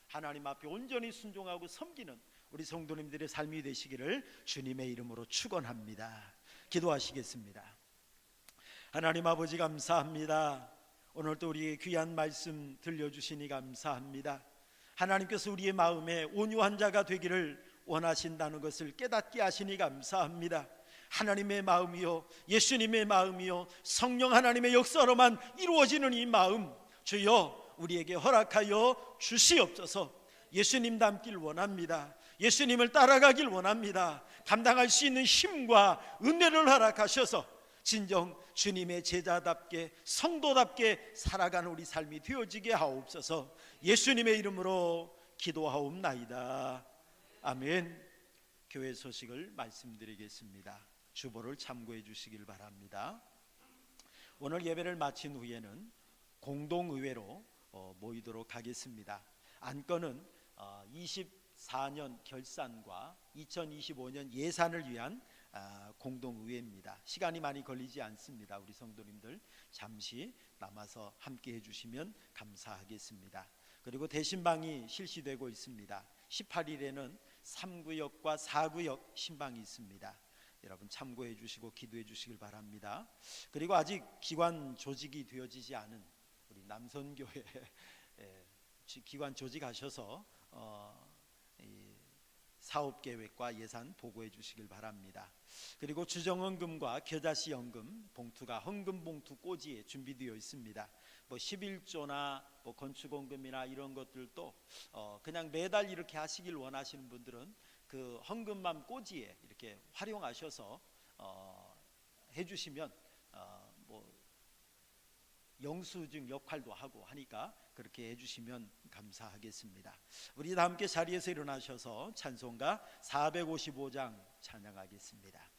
Speaker 3: 하나님 앞에 온전히 순종하고 섬기는 우리 성도님들의 삶이 되시기를 주님의 이름으로 축원합니다. 기도하시겠습니다. 하나님 아버지, 감사합니다. 오늘도 우리에게 귀한 말씀 들려주시니 감사합니다. 하나님께서 우리의 마음에 온유한 자가 되기를 원하신다는 것을 깨닫게 하시니 감사합니다. 하나님의 마음이요, 예수님의 마음이요, 성령 하나님의 역사로만 이루어지는 이 마음, 주여 우리에게 허락하여 주시옵소서. 예수님 닮길 원합니다. 예수님을 따라가길 원합니다. 감당할 수 있는 힘과 은혜를 허락하셔서 진정 주님의 제자답게 성도답게 살아가는 우리 삶이 되어지게 하옵소서. 예수님의 이름으로 기도하옵나이다. 아멘. 교회 소식을 말씀드리겠습니다. 주보를 참고해 주시길 바랍니다. 오늘 예배를 마친 후에는 공동의회로 모이도록 하겠습니다. 안건은 24년 결산과 2025년 예산을 위한 공동의회입니다. 시간이 많이 걸리지 않습니다. 우리 성도님들 잠시 남아서 함께 해주시면 감사하겠습니다. 그리고 대신방이 실시되고 있습니다. 18일에는 3구역과 4구역 신방이 있습니다. 여러분 참고해 주시고 기도해 주시길 바랍니다. 그리고 아직 기관 조직이 되어지지 않은 우리 남선교회 기관 조직하셔서 사업계획과 예산 보고해 주시길 바랍니다. 그리고 주정헌금과 겨자씨연금 봉투가 헌금 봉투 꽂이에 준비되어 있습니다. 뭐 11조나 뭐 건축원금이나 이런 것들도 그냥 매달 이렇게 하시길 원하시는 분들은 그 헌금만 꽂이에 이렇게 활용하셔서 해주시면 뭐 영수증 역할도 하고 하니까 그렇게 해주시면 감사하겠습니다. 우리 다 함께 자리에서 일어나셔서 찬송가 455장 찬양하겠습니다.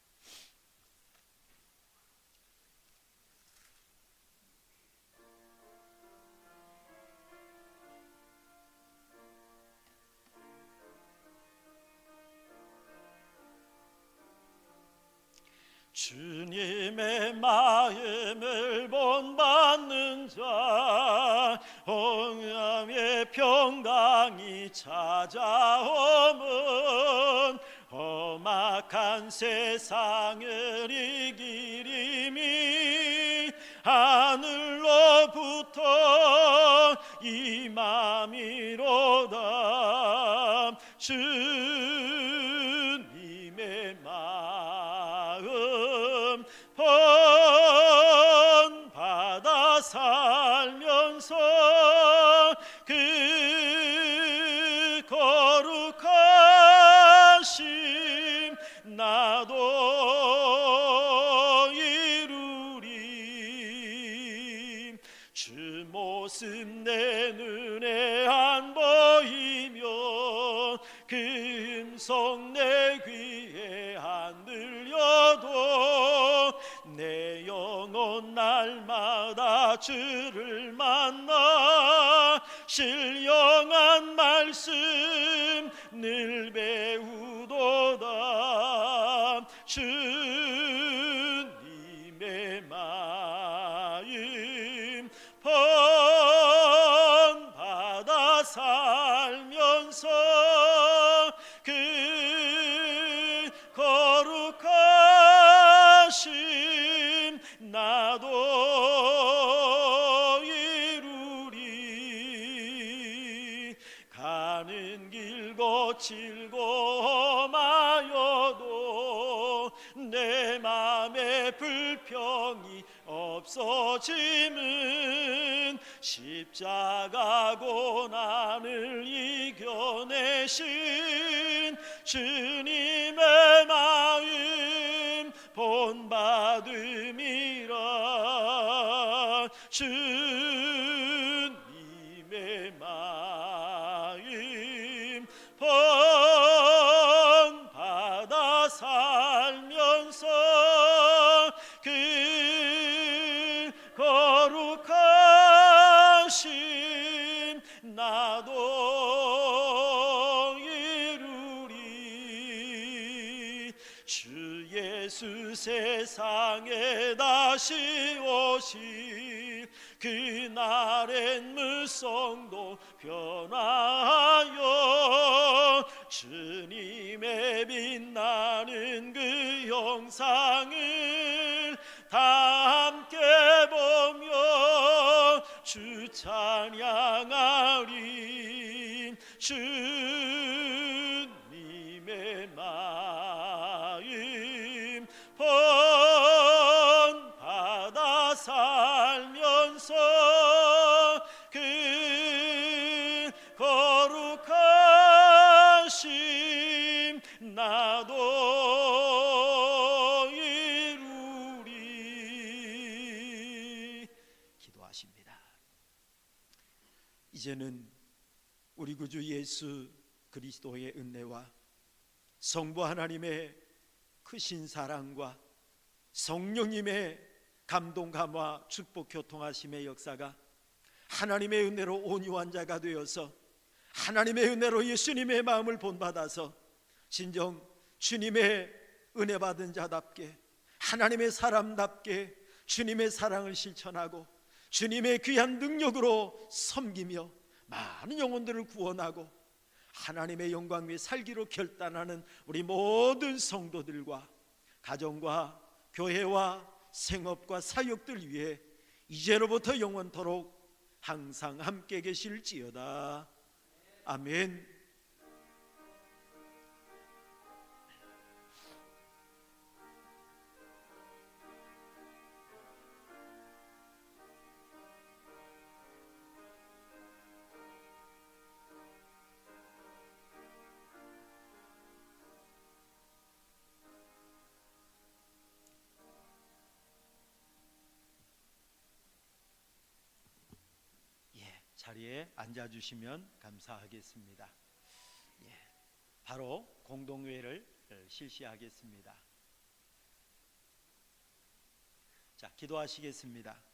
Speaker 2: 주님의 마음을 본받는 자 홍암의 평강이 찾아오면 험악한 세상을 이기리니 하늘로부터 임함이로다. 주님 모습 내 눈에 안 보이며 그 음성 내 귀에 안 들려도 내 영혼 날마다 주를 만나 신령한 말씀 늘 배우도다. 주님의 마음 본받아 살면서 그 거룩하심 나도 이루리. 가는 길 거칠고 마여도 내 맘에 불평이 없어짐은 십자가 고난을 이겨내신 주님의 마음 본받음이라. 주님의 마음 본받아 살면서 그 거룩하심 나도 이루리. 주 예수 세상에 다시 오실 그날엔 무성도 변하여 주님의 빛나는 그 영상을 다 함께 보며 주 찬양하리. 주님의 마음 본받아 살면서 그 거룩하심 나도 이루리.
Speaker 3: 기도하십니다. 이제는 우리 구주 예수 그리스도의 은혜와 성부 하나님의 크신 사랑과 성령님의 감동 감화 축복 교통하심의 역사가 하나님의 은혜로 온유한 자가 되어서 하나님의 은혜로 예수님의 마음을 본받아서 진정 주님의 은혜 받은 자답게 하나님의 사람답게 주님의 사랑을 실천하고 주님의 귀한 능력으로 섬기며 많은 영혼들을 구원하고 하나님의 영광 위에 살기로 결단하는 우리 모든 성도들과 가정과 교회와 생업과 사역들 위해 이제로부터 영원토록 항상 함께 계실지어다. 아멘. 자리에 앉아주시면 감사하겠습니다. 바로 공동회를 실시하겠습니다. 자, 기도하시겠습니다.